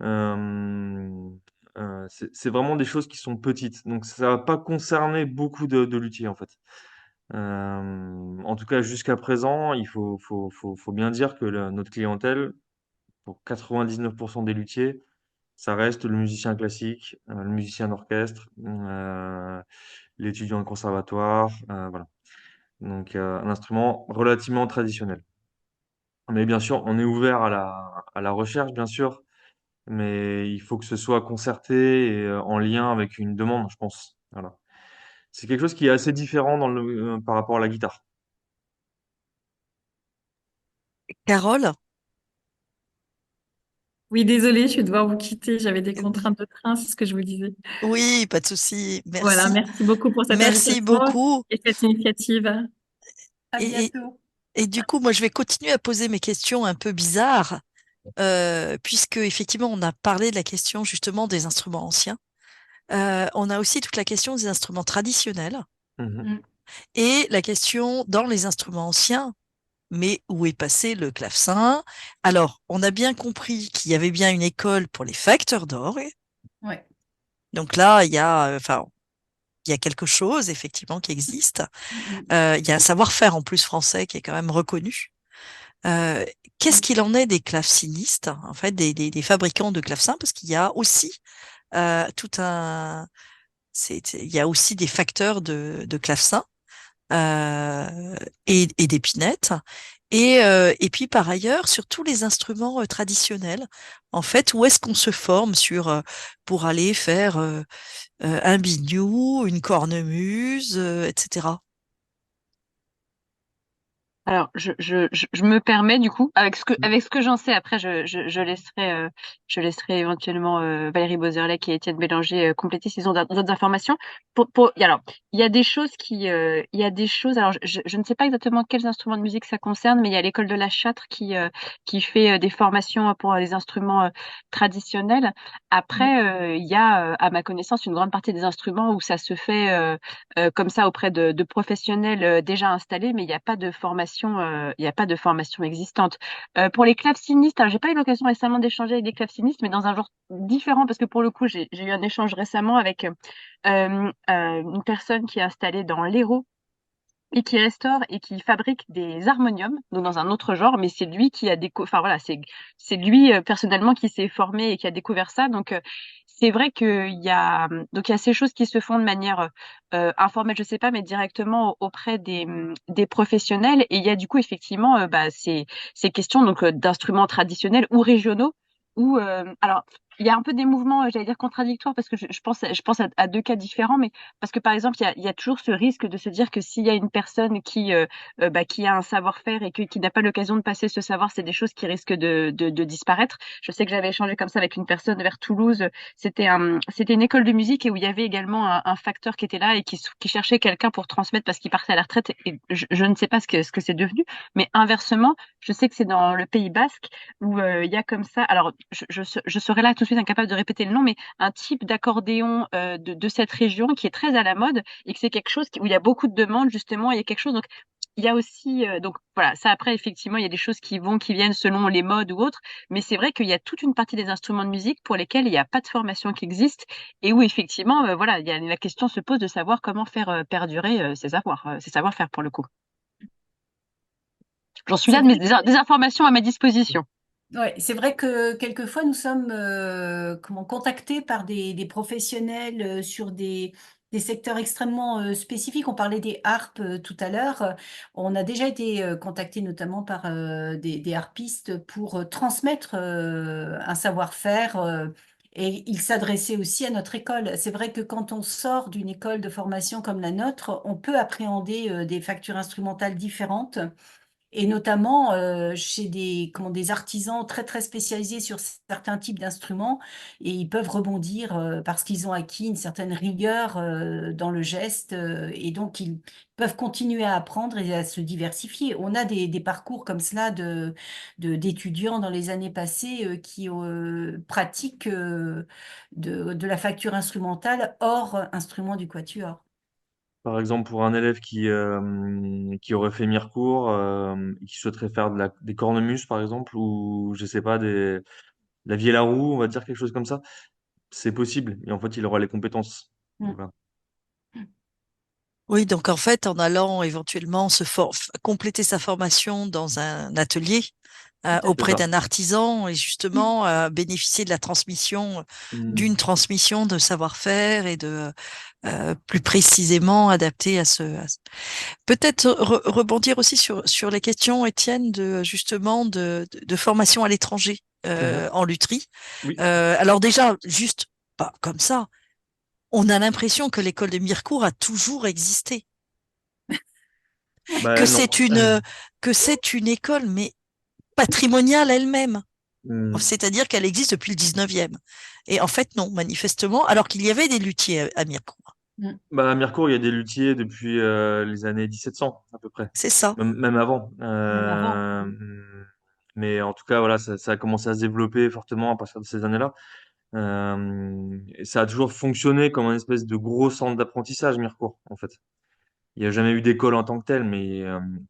F: Euh, c'est vraiment des choses qui sont petites. Donc ça va pas concerner beaucoup de luthiers en fait. En tout cas, jusqu'à présent, faut bien dire que notre clientèle, pour 99% des luthiers, ça reste le musicien classique, le musicien d'orchestre, l'étudiant de conservatoire, voilà. Donc, un instrument relativement traditionnel. Mais bien sûr, on est ouvert à la recherche, bien sûr, mais il faut que ce soit concerté et en lien avec une demande, je pense. Voilà. C'est quelque chose qui est assez différent par rapport à la guitare.
A: Carole?
D: Oui, désolée, je vais devoir vous quitter. J'avais des contraintes de train, c'est ce que je vous disais.
A: Oui, pas de souci.
D: Voilà,
A: Merci.
D: merci beaucoup pour cette
A: Merci
D: invitation
A: beaucoup.
D: et cette initiative.
E: À
A: Et, et,
E: bientôt.
A: et du coup, moi, je vais continuer à poser mes questions un peu bizarres, puisque effectivement, on a parlé de la question justement des instruments anciens. On a aussi toute la question des instruments traditionnels
F: Mhm.
E: Mm,
A: et la question dans les instruments anciens, mais où est passé le clavecin? Alors, on a bien compris qu'il y avait bien une école pour les facteurs d'orgue.
E: ouais.
A: Donc là, enfin, il y a quelque chose effectivement qui existe.
E: Mm,
A: Il y a un savoir-faire en plus français qui est quand même reconnu. Euh, Qu'est-ce
E: mm,
A: qu'il en est des clavecinistes, en fait, des fabricants de clavecins? Parce qu'il y a aussi tout un, il y a aussi des facteurs de clavecins et d'épinettes. Et puis par ailleurs, sur tous les instruments traditionnels, en fait, où est-ce qu'on se forme pour aller faire un biniou, une cornemuse, etc.
B: Alors, je me permets du coup,
C: Mm.
B: avec ce que j'en sais, après je laisserai éventuellement Valérie Boserlec et Étienne Bélanger compléter s'ils ont d'autres informations. Alors, il y a des choses. Alors, je ne sais pas exactement quels instruments de musique ça concerne, mais il y a l'école de la Châtre qui fait des formations pour les instruments traditionnels.
E: mm,
B: Après, il y a, à ma connaissance, une grande partie des instruments où ça se fait comme ça auprès de professionnels déjà installés, mais il n'y a pas de formation, il n'y a pas de formation existante. Pour les clavecinistes, alors j'ai pas eu l'occasion récemment d'échanger avec des clavecinistes, mais dans un genre différent, parce que pour le coup, j'ai eu un échange récemment avec une personne qui est installée dans l'Hérault et qui restaure et qui fabrique des harmoniums, donc dans un autre genre, mais c'est lui qui a enfin voilà, c'est lui personnellement qui s'est formé et qui a découvert ça. Donc c'est vrai qu'il y a ces choses qui se font de manière informelle, je sais pas, mais directement auprès des professionnels. Et il y a du coup effectivement ces questions donc d'instruments traditionnels ou régionaux. Ou alors il y a un peu des mouvements, j'allais dire contradictoires, parce que je pense à deux cas différents, mais parce que par exemple, il y a toujours ce risque de se dire que s'il y a une personne qui a un savoir-faire et qui n'a pas l'occasion de passer ce savoir, c'est des choses qui risquent de disparaître. Je sais que j'avais échangé comme ça avec une personne vers Toulouse. C'était une école de musique et où il y avait également un facteur qui était là et qui cherchait quelqu'un pour transmettre parce qu'il partait à la retraite. Et je ne sais pas ce que c'est devenu, mais inversement, je sais que c'est dans le Pays Basque où il y a comme ça. Alors, je serais là tout de suite incapable de répéter le nom, mais un type d'accordéon de cette région qui est très à la mode et que c'est quelque chose où il y a beaucoup de demandes justement. Il y a quelque chose. Donc, il y a aussi donc voilà, ça après effectivement, il y a des choses qui viennent selon les modes ou autres, mais c'est vrai qu'il y a toute une partie des instruments de musique pour lesquels il n'y a pas de formation qui existe et où effectivement voilà, la question se pose de savoir comment faire perdurer ces savoir-faire pour le coup. J'en suis
E: C'est
B: là de
E: vrai.
B: des informations à ma disposition.
E: Ouais, c'est vrai que quelquefois nous sommes contactés par des professionnels sur des secteurs extrêmement spécifiques. On parlait des harpes tout à l'heure. On a déjà été contactés notamment par des harpistes pour transmettre un savoir-faire et ils s'adressaient aussi à notre école. C'est vrai que quand on sort d'une école de formation comme la nôtre, on peut appréhender des factures instrumentales différentes et notamment chez des artisans très très spécialisés sur certains types d'instruments et ils peuvent rebondir parce qu'ils ont acquis une certaine rigueur dans le geste et donc ils peuvent continuer à apprendre et à se diversifier. On a des parcours comme cela d'étudiants dans les années passées qui pratiquent de la facture instrumentale hors instrument du quatuor.
F: Par exemple, pour un élève qui aurait fait Mirecourt, et qui souhaiterait faire des cornemuses, par exemple, ou je sais pas, la vielle à roue, on va dire quelque chose comme ça, c'est possible. Et en fait, il aura les compétences.
E: Mm.
F: Voilà.
A: Oui, donc en fait, en allant éventuellement compléter sa formation dans un atelier
E: Tout à
F: C'est
A: auprès
F: ça.
A: d'un artisan et
E: fait.
A: justement bénéficier de la transmission,
F: Mm.
A: d'une transmission de savoir-faire et de plus précisément adapter Peut-être rebondir aussi sur les questions, Étienne, de justement de formation à l'étranger
F: Mhm.
A: en lutherie.
F: Oui.
A: Alors déjà, juste pas comme ça, on a l'impression que l'école de Mirecourt a toujours existé, que
F: Bah non.
A: c'est une que c'est une école mais patrimoniale elle-même.
F: Mm.
A: C'est-à-dire qu'elle existe depuis le 19e. Et en fait, non, manifestement, alors qu'il y avait des luthiers à Mirecourt.
E: Mm.
F: Bah, à Mirecourt, il y a des luthiers depuis les années 1700 à peu près,
A: C'est ça.
F: même avant.
E: Même avant.
F: Mais en tout cas, voilà, ça a commencé à se développer fortement à partir de ces années-là. Et ça a toujours fonctionné comme un espèce de gros centre d'apprentissage, Mirecourt, en fait. Il n'y a jamais eu d'école en tant que telle, mais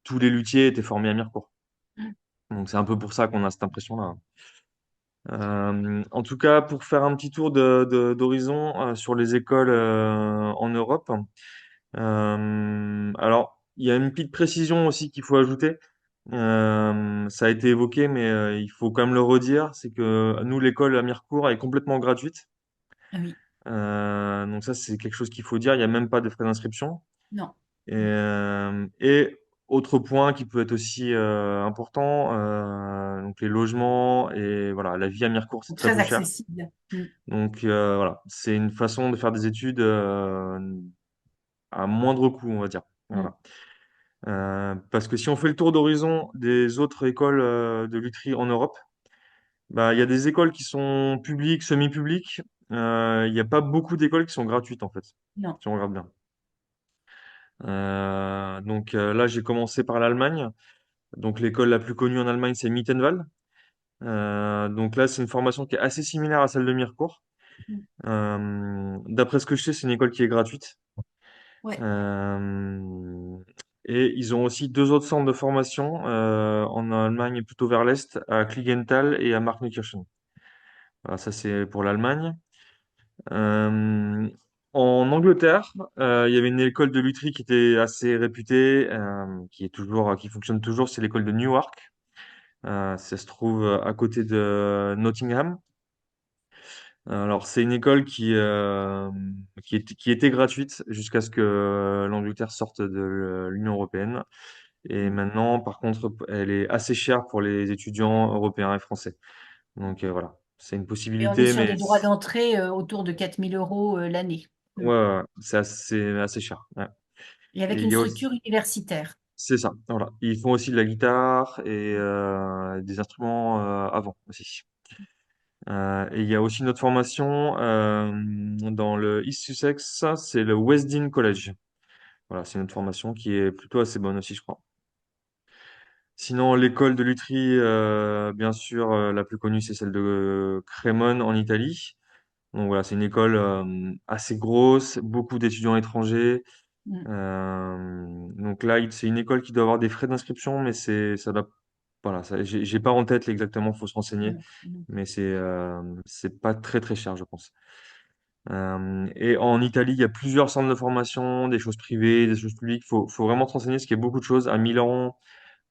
F: tous les luthiers étaient formés à Mirecourt. Donc c'est un peu pour ça qu'on a cette impression-là. En tout cas, pour faire un petit tour d'horizon sur les écoles en Europe. Alors, il y a une petite précision aussi qu'il faut ajouter. Ça a été évoqué, mais il faut quand même le redire, c'est que nous, l'école à Mirecourt est complètement gratuite.
E: Ah oui,
F: Donc ça, c'est quelque chose qu'il faut dire. Il n'y a même pas de frais d'inscription.
E: non.
F: Et autre point qui peut être aussi important, donc les logements et voilà, la vie à Mirecourt, c'est très
E: Très
F: peu cher.
E: accessible. Mm.
F: Donc voilà, c'est une façon de faire des études à moindre coût, on va dire.
E: Mm.
F: Voilà. Parce que si on fait le tour d'horizon des autres écoles de lutherie en Europe, bah, il y a des écoles qui sont publiques, semi-publiques. Il n'y a pas beaucoup d'écoles qui sont gratuites, en fait,
E: Non,
F: si on regarde bien. Là, j'ai commencé par l'Allemagne. Donc l'école la plus connue en Allemagne, c'est Mittenwald. Donc là, c'est une formation qui est assez similaire à celle de Mirecourt.
E: mm.
F: D'après ce que je sais, c'est une école qui est gratuite.
E: Ouais.
F: Euh, et ils ont aussi deux autres centres de formation en Allemagne, plutôt vers l'est, à Klingenthal et à Markneukirchen. Voilà, ça c'est pour l'Allemagne. Euh, En Angleterre, il y avait une école de lutherie qui était assez réputée, qui fonctionne toujours, c'est l'école de Newark. Ça se trouve à côté de Nottingham. Alors, c'est une école qui était gratuite jusqu'à ce que l'Angleterre sorte de l'Union européenne. Et
E: Mm.
F: maintenant, par contre, elle est assez chère pour les étudiants européens et français. Donc voilà. C'est une
E: Et on est
F: possibilité,
E: sur
F: mais
E: des droits d'entrée autour de 4 000 euros l'année.
F: ouais, ouais, ouais, c'est assez cher. Ouais.
E: Et avec
F: Et il
E: une
F: y a aussi,
E: structure universitaire.
F: c'est ça, voilà. Ils font aussi de la guitare et des instruments avant aussi. Et il y a aussi une autre formation dans le East Sussex, ça, c'est le Westdean College. Voilà, c'est une autre formation qui est plutôt assez bonne aussi, je crois. Sinon, l'école de lutherie, bien sûr, la plus connue, c'est celle de Crémone en Italie. Donc voilà, c'est une école assez grosse, beaucoup d'étudiants étrangers.
E: Mm.
F: Donc là, c'est une école qui doit avoir des frais d'inscription, mais ça doit, voilà, j'ai pas en tête exactement, faut se renseigner,
E: Mm. Mm.
F: mais c'est pas très très cher, je pense. Et en Italie, il y a plusieurs centres de formation, des choses privées, des choses publiques. Faut vraiment se renseigner, parce qu'il y a beaucoup de choses. À Milan,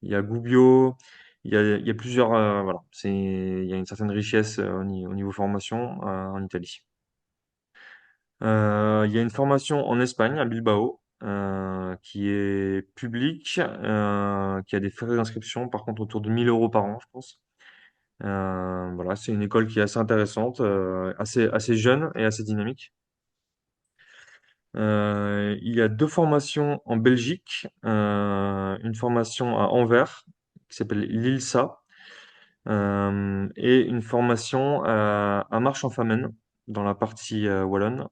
F: il y a Gubbio, il y a plusieurs, voilà, il y a une certaine richesse au niveau formation en Italie. Il y a une formation en Espagne, à Bilbao, qui est publique, qui a des frais d'inscription, par contre autour de 1 000 € par an, je pense. Voilà, c'est une école qui est assez intéressante, assez jeune et assez dynamique. Il y a deux formations en Belgique, une formation à Anvers qui s'appelle l'ILSA, et une formation à Marche-en-Famenne dans la partie wallonne.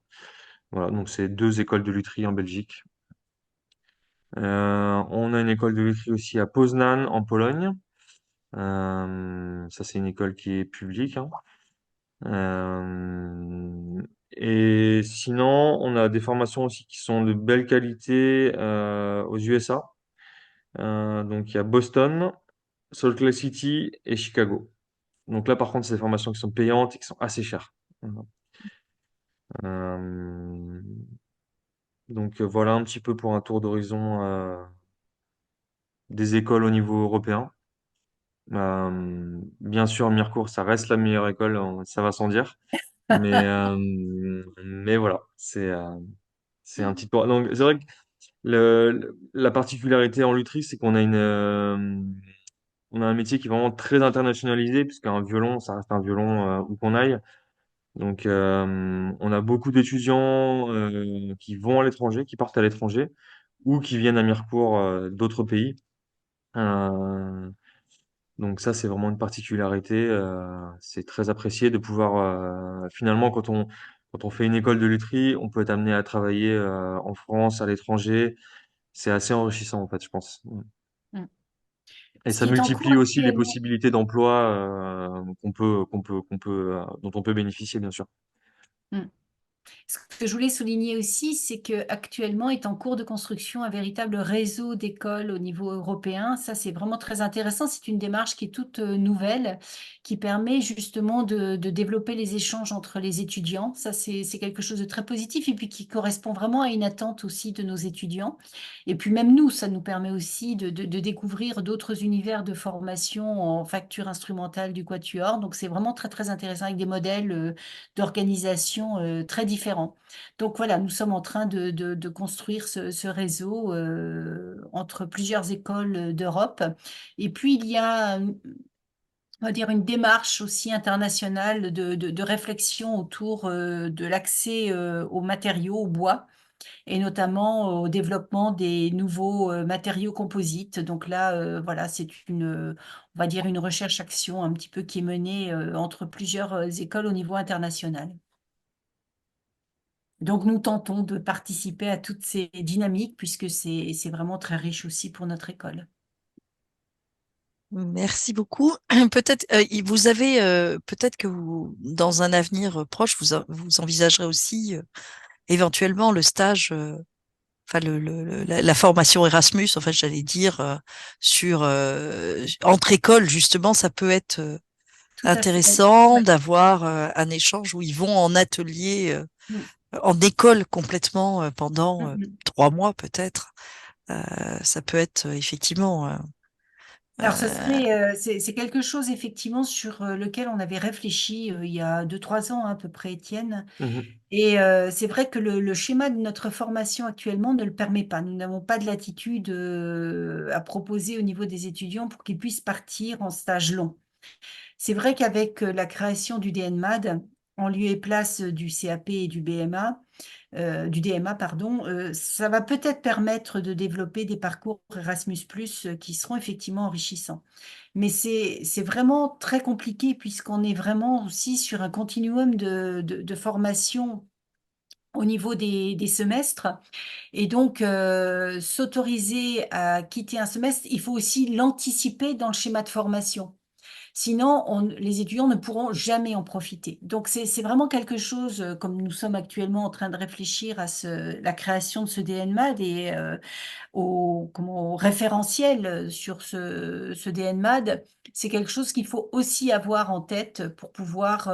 F: Voilà, donc c'est deux écoles de lutherie en Belgique. On a une école de lutherie aussi à Poznań en Pologne. Ça c'est une école qui est publique, hein. Et sinon, on a des formations aussi qui sont de belle qualité aux USA. Donc il y a Boston, Salt Lake City et Chicago. Donc là, par contre, c'est des formations qui sont payantes et qui sont assez chères. Voilà. Euh, donc voilà un petit peu pour un tour d'horizon des écoles au niveau européen. Bien sûr, Mirecourt, ça reste la meilleure école, ça va sans dire. Mais voilà, c'est un petit tour. Donc c'est vrai que la particularité en lutherie, c'est on a un métier qui est vraiment très internationalisé, puisqu'un violon, ça reste un violon où qu'on aille. Donc, on a beaucoup d'étudiants qui vont à l'étranger, qui partent à l'étranger, ou qui viennent à Mirecourt d'autres pays. Euh, donc ça, c'est vraiment une particularité. C'est très apprécié de pouvoir, finalement, quand on fait une école de lutherie, on peut être amené à travailler en France, à l'étranger. C'est assez enrichissant, en fait, je pense.
E: Mm.
F: Et
E: Ce
F: ça
E: qui est en cours
F: multiplie aussi les
E: actuellement.
F: possibilités d'emploi dont on peut bénéficier, bien sûr.
E: Mm. Ce que je voulais souligner aussi, c'est qu'actuellement est en cours de construction un véritable réseau d'écoles au niveau européen. Ça, c'est vraiment très intéressant. C'est une démarche qui est toute nouvelle, qui permet justement de développer les échanges entre les étudiants. Ça, c'est quelque chose de très positif et puis qui correspond vraiment à une attente aussi de nos étudiants. Et puis même nous, ça nous permet aussi de découvrir d'autres univers de formation en facture instrumentale du quatuor. Donc, c'est vraiment très, très intéressant avec des modèles d'organisation très différents. Donc voilà, nous sommes en train de construire ce réseau entre plusieurs écoles d'Europe. Et puis il y a, on va dire, une démarche aussi internationale de réflexion autour de l'accès aux matériaux, au bois, et notamment au développement des nouveaux matériaux composites. Donc là, voilà, c'est on va dire, une recherche-action un petit peu qui est menée entre plusieurs écoles au niveau international. Donc, nous tentons de participer à toutes ces dynamiques puisque c'est vraiment très riche aussi pour notre école.
A: Merci beaucoup. Peut-être, vous avez, peut-être que vous, dans un avenir proche, vous envisagerez aussi éventuellement le stage, enfin la formation Erasmus, en fait, j'allais dire, sur entre écoles, justement, ça peut être
E: Tout à fait.
A: intéressant
E: Ouais.
A: d'avoir un échange où ils vont en atelier,
E: Mm,
A: en école complètement
E: mm,
A: pendant
E: mm.
A: 3 mois peut-être. Ça peut être effectivement.
E: Alors, ce
A: Euh,
E: serait, c'est quelque chose effectivement sur lequel on avait réfléchi il y a 2, 3 ans à peu près, Étienne.
F: Mhm.
E: Et c'est vrai que le schéma de notre formation actuellement ne le permet pas. Nous n'avons pas de latitude à proposer au niveau des étudiants pour qu'ils puissent partir en stage long. C'est vrai qu'avec la création du DNMAD, en lieu et place du CAP et du BMA, du DMA, pardon, ça va peut-être permettre de développer des parcours Erasmus+, qui seront effectivement enrichissants. Mais c'est vraiment très compliqué puisqu'on est vraiment aussi sur un continuum de formation au niveau des semestres. Et donc, s'autoriser à quitter un semestre, il faut aussi l'anticiper dans le schéma de formation. Sinon, les étudiants ne pourront jamais en profiter. Donc, c'est vraiment quelque chose, comme nous sommes actuellement en train de réfléchir à la création de ce DNMAD et au référentiel sur ce DNMAD, c'est quelque chose qu'il faut aussi avoir en tête pour pouvoir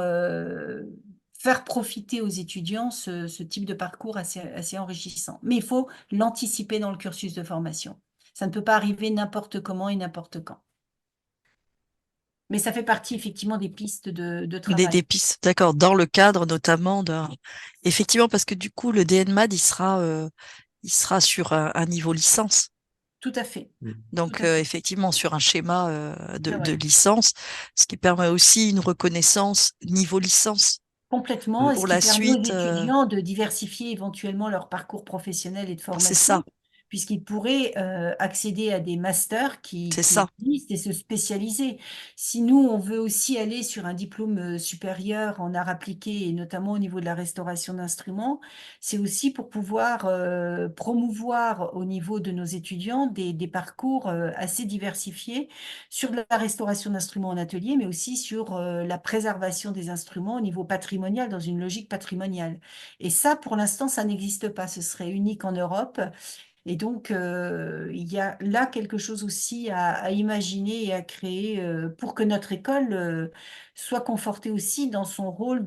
E: faire profiter aux étudiants ce type de parcours assez enrichissant. Mais il faut l'anticiper dans le cursus de formation. Ça ne peut pas arriver n'importe comment et n'importe quand. Mais ça fait partie effectivement des pistes de travail.
A: Des pistes, d'accord, dans le cadre notamment effectivement, parce que du coup, le DNMAD, il sera sur un niveau licence.
E: Tout à fait.
F: Mm.
A: Donc,
E: Tout à fait.
A: effectivement, sur un schéma
E: C'est
A: de
E: vrai.
A: licence, ce qui permet aussi une reconnaissance niveau licence
E: Complètement, et ce
A: pour
E: qui
A: la
E: permet aux
A: suite.
E: étudiants de diversifier éventuellement leur parcours professionnel et de
A: C'est
E: formation,
A: ça,
E: puisqu'ils pourraient accéder à des masters
A: c'est
E: qui
A: ça.
E: existent et se spécialiser. Si nous, on veut aussi aller sur un diplôme supérieur en art appliqué, et notamment au niveau de la restauration d'instruments, c'est aussi pour pouvoir promouvoir au niveau de nos étudiants des parcours assez diversifiés sur la restauration d'instruments en atelier, mais aussi sur la préservation des instruments au niveau patrimonial, dans une logique patrimoniale. Et ça, pour l'instant, ça n'existe pas. Ce serait unique en Europe. Et donc, il y a là quelque chose aussi à imaginer et à créer pour que notre école soit confortée aussi dans son rôle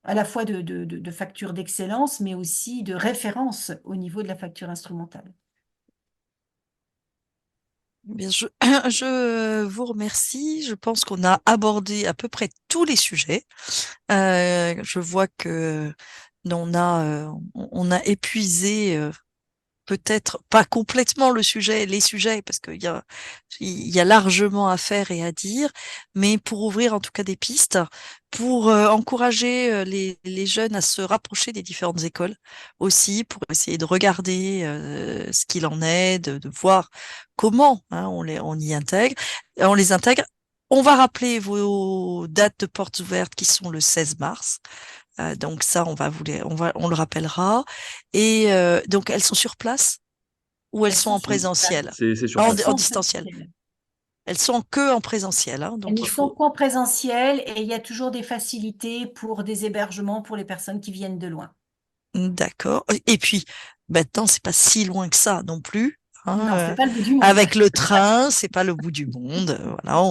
E: à la fois de facture d'excellence, mais aussi de référence au niveau de la facture instrumentale.
A: Bien, je vous remercie. Je pense qu'on a abordé à peu près tous les sujets. Je vois que on a épuisé peut-être pas complètement les sujets, parce il y a largement à faire et à dire, mais pour ouvrir en tout cas des pistes, pour encourager les jeunes à se rapprocher des différentes écoles aussi, pour essayer de regarder ce qu'il en est, de voir comment on y intègre, on les intègre. On va rappeler vos dates de portes ouvertes qui sont le 16 mars. Donc ça, on le rappellera. Et donc elles sont sur place ou elles
E: Elles
A: sont
E: sont
A: en
E: sur place.
A: présentiel,
F: C'est sur
E: Elles
F: place.
E: sont
A: en
E: en
A: distanciel.
E: présentiel.
A: Elles sont que en présentiel, hein,
E: Elles
A: donc
E: ne
A: il
E: sont
A: faut.
E: qu'en présentiel et il y a toujours des facilités pour des hébergements pour les personnes qui viennent de loin.
A: D'accord. Et puis maintenant, c'est pas si loin que ça non plus.
E: Non,
A: Hein,
E: c'est pas le bout du monde.
A: avec le train, c'est pas le bout du monde. Voilà,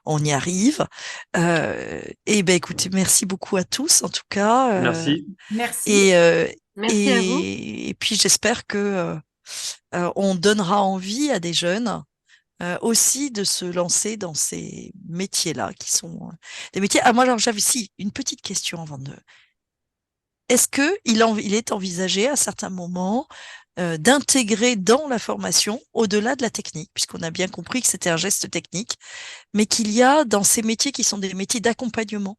A: on y arrive. Et ben écoutez, merci beaucoup à tous en tout cas.
F: Merci.
E: Merci.
A: Et, euh,
B: Merci à vous.
A: et puis j'espère que on donnera envie à des jeunes aussi de se lancer dans ces métiers-là, qui sont des métiers. Ah, moi, alors, j'avais si une petite question avant de. Est-ce que il est envisagé à certains moments d'intégrer dans la formation, au-delà de la technique, puisqu'on a bien compris que c'était un geste technique, mais qu'il y a dans ces métiers qui sont des métiers d'accompagnement,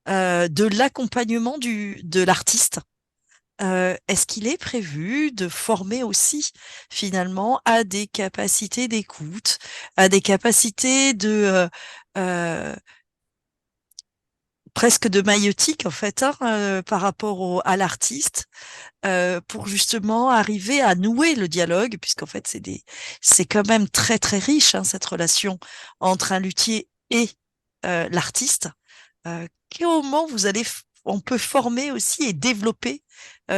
A: de l'accompagnement de l'artiste. Est-ce qu'il est prévu de former aussi finalement à des capacités d'écoute, à des capacités euh, presque de maïeutique en fait, hein, par rapport à l'artiste, pour justement arriver à nouer le dialogue, puisqu'en fait c'est quand même très très riche, hein, cette relation entre un luthier et l'artiste. Comment on peut former aussi et développer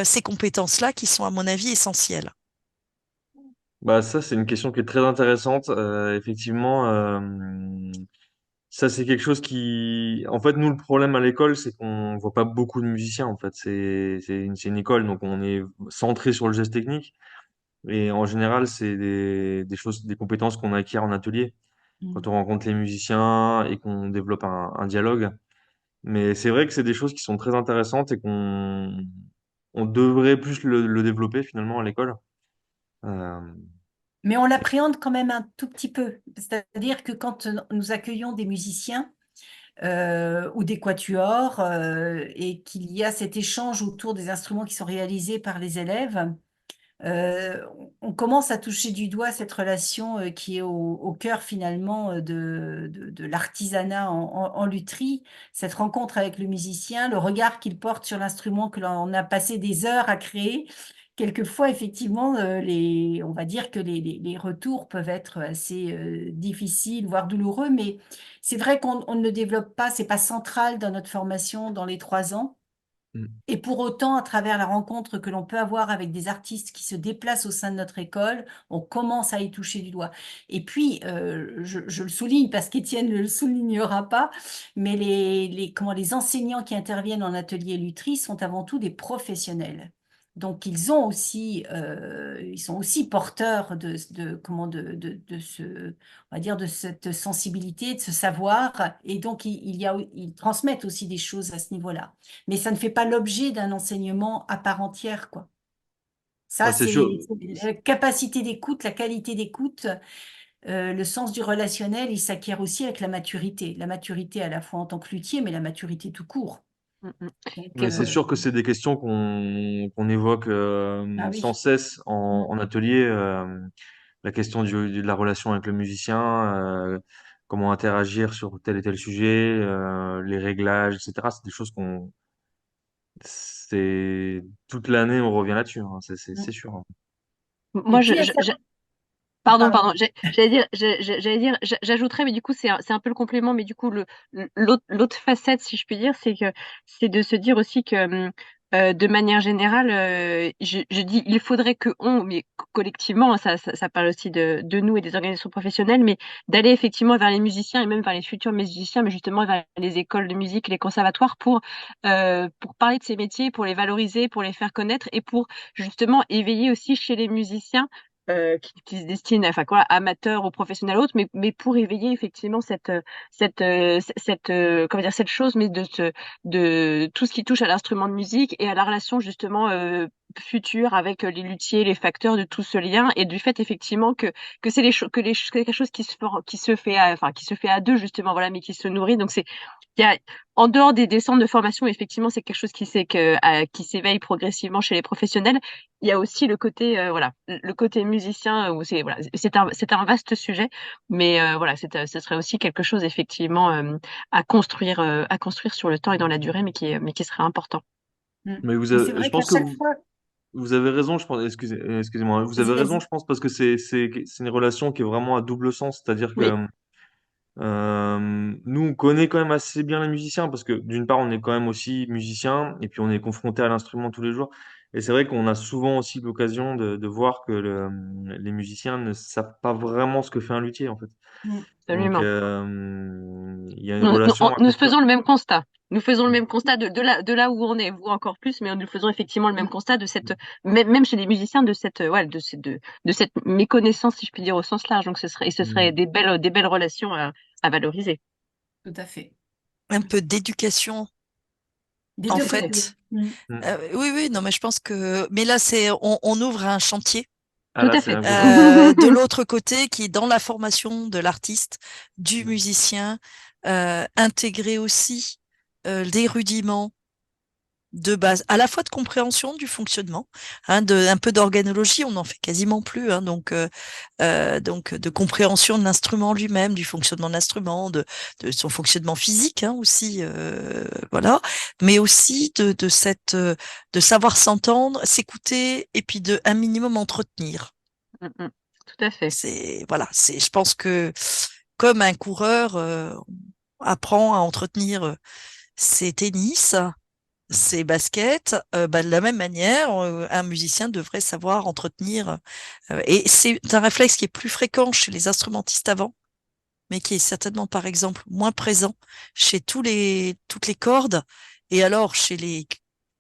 A: ces compétences-là qui sont, à mon avis, essentielles.
F: Bah, ça, c'est une question qui est très intéressante. Effectivement, ça, c'est quelque chose qui. En fait, nous, le problème à l'école, c'est qu'on voit pas beaucoup de musiciens. En fait, c'est une école, donc on est centré sur le geste technique. Et en général, c'est des choses, des compétences qu'on acquiert en atelier
E: Mm.
F: quand on rencontre les musiciens et qu'on développe un dialogue. Mais c'est vrai que c'est des choses qui sont très intéressantes et on devrait plus le développer finalement à l'école. Euh,
E: Mais on l'appréhende quand même un tout petit peu. C'est-à-dire que quand nous accueillons des musiciens ou des quatuors et qu'il y a cet échange autour des instruments qui sont réalisés par les élèves, on commence à toucher du doigt cette relation qui est au cœur finalement de l'artisanat en lutherie, cette rencontre avec le musicien, le regard qu'il porte sur l'instrument que l'on a passé des heures à créer. Quelquefois, effectivement, on va dire que les retours peuvent être assez difficiles, voire douloureux, mais c'est vrai qu'on ne le développe pas, c'est pas central dans notre formation dans les 3 ans.
F: Mm.
E: Et pour autant, à travers la rencontre que l'on peut avoir avec des artistes qui se déplacent au sein de notre école, on commence à y toucher du doigt. Et puis, je le souligne parce qu'Étienne ne le soulignera pas, mais les enseignants qui interviennent en atelier lutherie sont avant tout des professionnels. Donc, ils sont aussi porteurs on va dire, de cette sensibilité, de ce savoir, et donc ils transmettent aussi des choses à ce niveau-là. Mais ça ne fait pas l'objet d'un enseignement à part entière, quoi. Ça,
F: Ouais, c'est sûr.
E: c'est la capacité d'écoute, la qualité d'écoute, le sens du relationnel, il s'acquiert aussi avec la maturité. La maturité à la fois en tant que luthier, mais la maturité tout court.
B: Mm, mm.
E: Donc,
F: Mais c'est sûr que c'est des questions qu'on évoque
E: ah
F: sans
E: oui.
F: cesse
E: Mm.
F: en atelier. La question de la relation avec le musicien, comment interagir sur tel et tel sujet, les réglages, etc. C'est des choses c'est toute l'année on revient là-dessus, hein,
E: Mm.
F: c'est sûr, hein.
E: Et
B: Moi,
E: puis,
B: pardon,
E: pardon.
B: pardon. J'ajouterais, mais du coup, c'est un peu le complément, mais du coup, l'autre facette, si je puis dire, c'est de se dire aussi que, de manière générale, je dis, il faudrait que mais collectivement, ça parle aussi de nous et des organisations professionnelles, mais d'aller effectivement vers les musiciens et même vers les futurs musiciens, mais justement vers les écoles de musique, les conservatoires, pour parler de ces métiers, pour les valoriser, pour les faire connaître et pour justement éveiller aussi chez les musiciens qui se destinent, enfin quoi, amateurs ou professionnels autres, mais pour éveiller effectivement comment dire, cette chose, mais de tout ce qui touche à l'instrument de musique et à la relation justement future avec les luthiers, les facteurs, de tout ce lien et du fait effectivement que c'est quelque chose qui se fait qui se fait à deux justement, voilà, mais qui se nourrit. Donc il y a en dehors des centres de formation, effectivement, c'est quelque chose qui s'éveille progressivement chez les professionnels. Il y a aussi le côté voilà, le côté musicien où c'est un vaste sujet, mais voilà, ce serait aussi quelque chose effectivement à construire sur le temps et dans la durée, mais qui serait important.
E: Mm.
F: Mais
E: Et c'est
F: je
E: vrai qu'à
F: pense que
E: chaque fois,
F: vous avez raison, je pense, excusez-moi, vous avez
E: vas-y,
F: raison,
E: vas-y.
F: je pense, parce que c'est une relation qui est vraiment à double sens, c'est-à-dire
B: Oui,
F: que nous, on connaît quand même assez bien les musiciens parce que d'une part, on est quand même aussi musicien et puis on est confronté à l'instrument tous les jours. Et c'est vrai qu'on a souvent aussi l'occasion de voir que les musiciens ne savent pas vraiment ce que fait un luthier en fait.
E: Mm.
F: Donc,
B: absolument.
F: il y a une
B: Nous,
F: relation à
B: nous
F: construire.
B: faisons le même constat. Nous faisons le même constat de là où on est, vous encore plus, mais nous faisons effectivement le même constat de même chez les musiciens, ouais, de cette méconnaissance, si je puis dire, au sens large. Donc, ce serait
F: Mm.
B: des belles relations à valoriser.
E: Tout à fait.
A: Un peu d'éducation,
E: Des
A: en
E: deux côtés.
A: fait.
E: Mm.
F: Mm.
A: Oui, oui, non, mais je pense que. Mais là, on ouvre un chantier
F: Ah
B: Tout
F: là,
B: à
F: c'est
B: fait.
F: un gros chantier.
A: de l'autre côté qui est dans la formation de l'artiste, du
F: Mm.
A: musicien, intégrer aussi les rudiments de base, à la fois de compréhension du fonctionnement, un peu d'organologie, on n'en fait quasiment plus, donc de compréhension de l'instrument lui-même, du fonctionnement de l'instrument, de son fonctionnement physique aussi, voilà, mais aussi de savoir s'entendre, s'écouter et puis de un minimum entretenir.
B: Mm, mm. Tout à fait.
A: Je pense que comme un coureur apprend à entretenir ses tennis, ses baskets, de la même manière, un musicien devrait savoir entretenir. Et c'est un réflexe qui est plus fréquent chez les instrumentistes avant, mais qui est certainement, par exemple, moins présent chez toutes les cordes, et alors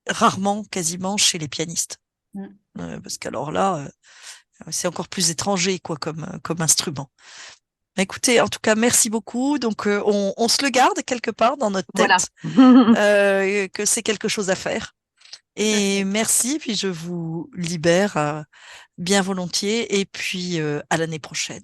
A: rarement, quasiment, chez les pianistes.
E: Mm.
A: Parce qu'alors là, c'est encore plus étranger, quoi, comme instrument. Écoutez, en tout cas, merci beaucoup. Donc, on se le garde quelque part dans notre
B: Voilà.
A: tête, que c'est quelque chose à faire. Et merci, puis je vous libère bien volontiers, et puis à l'année prochaine.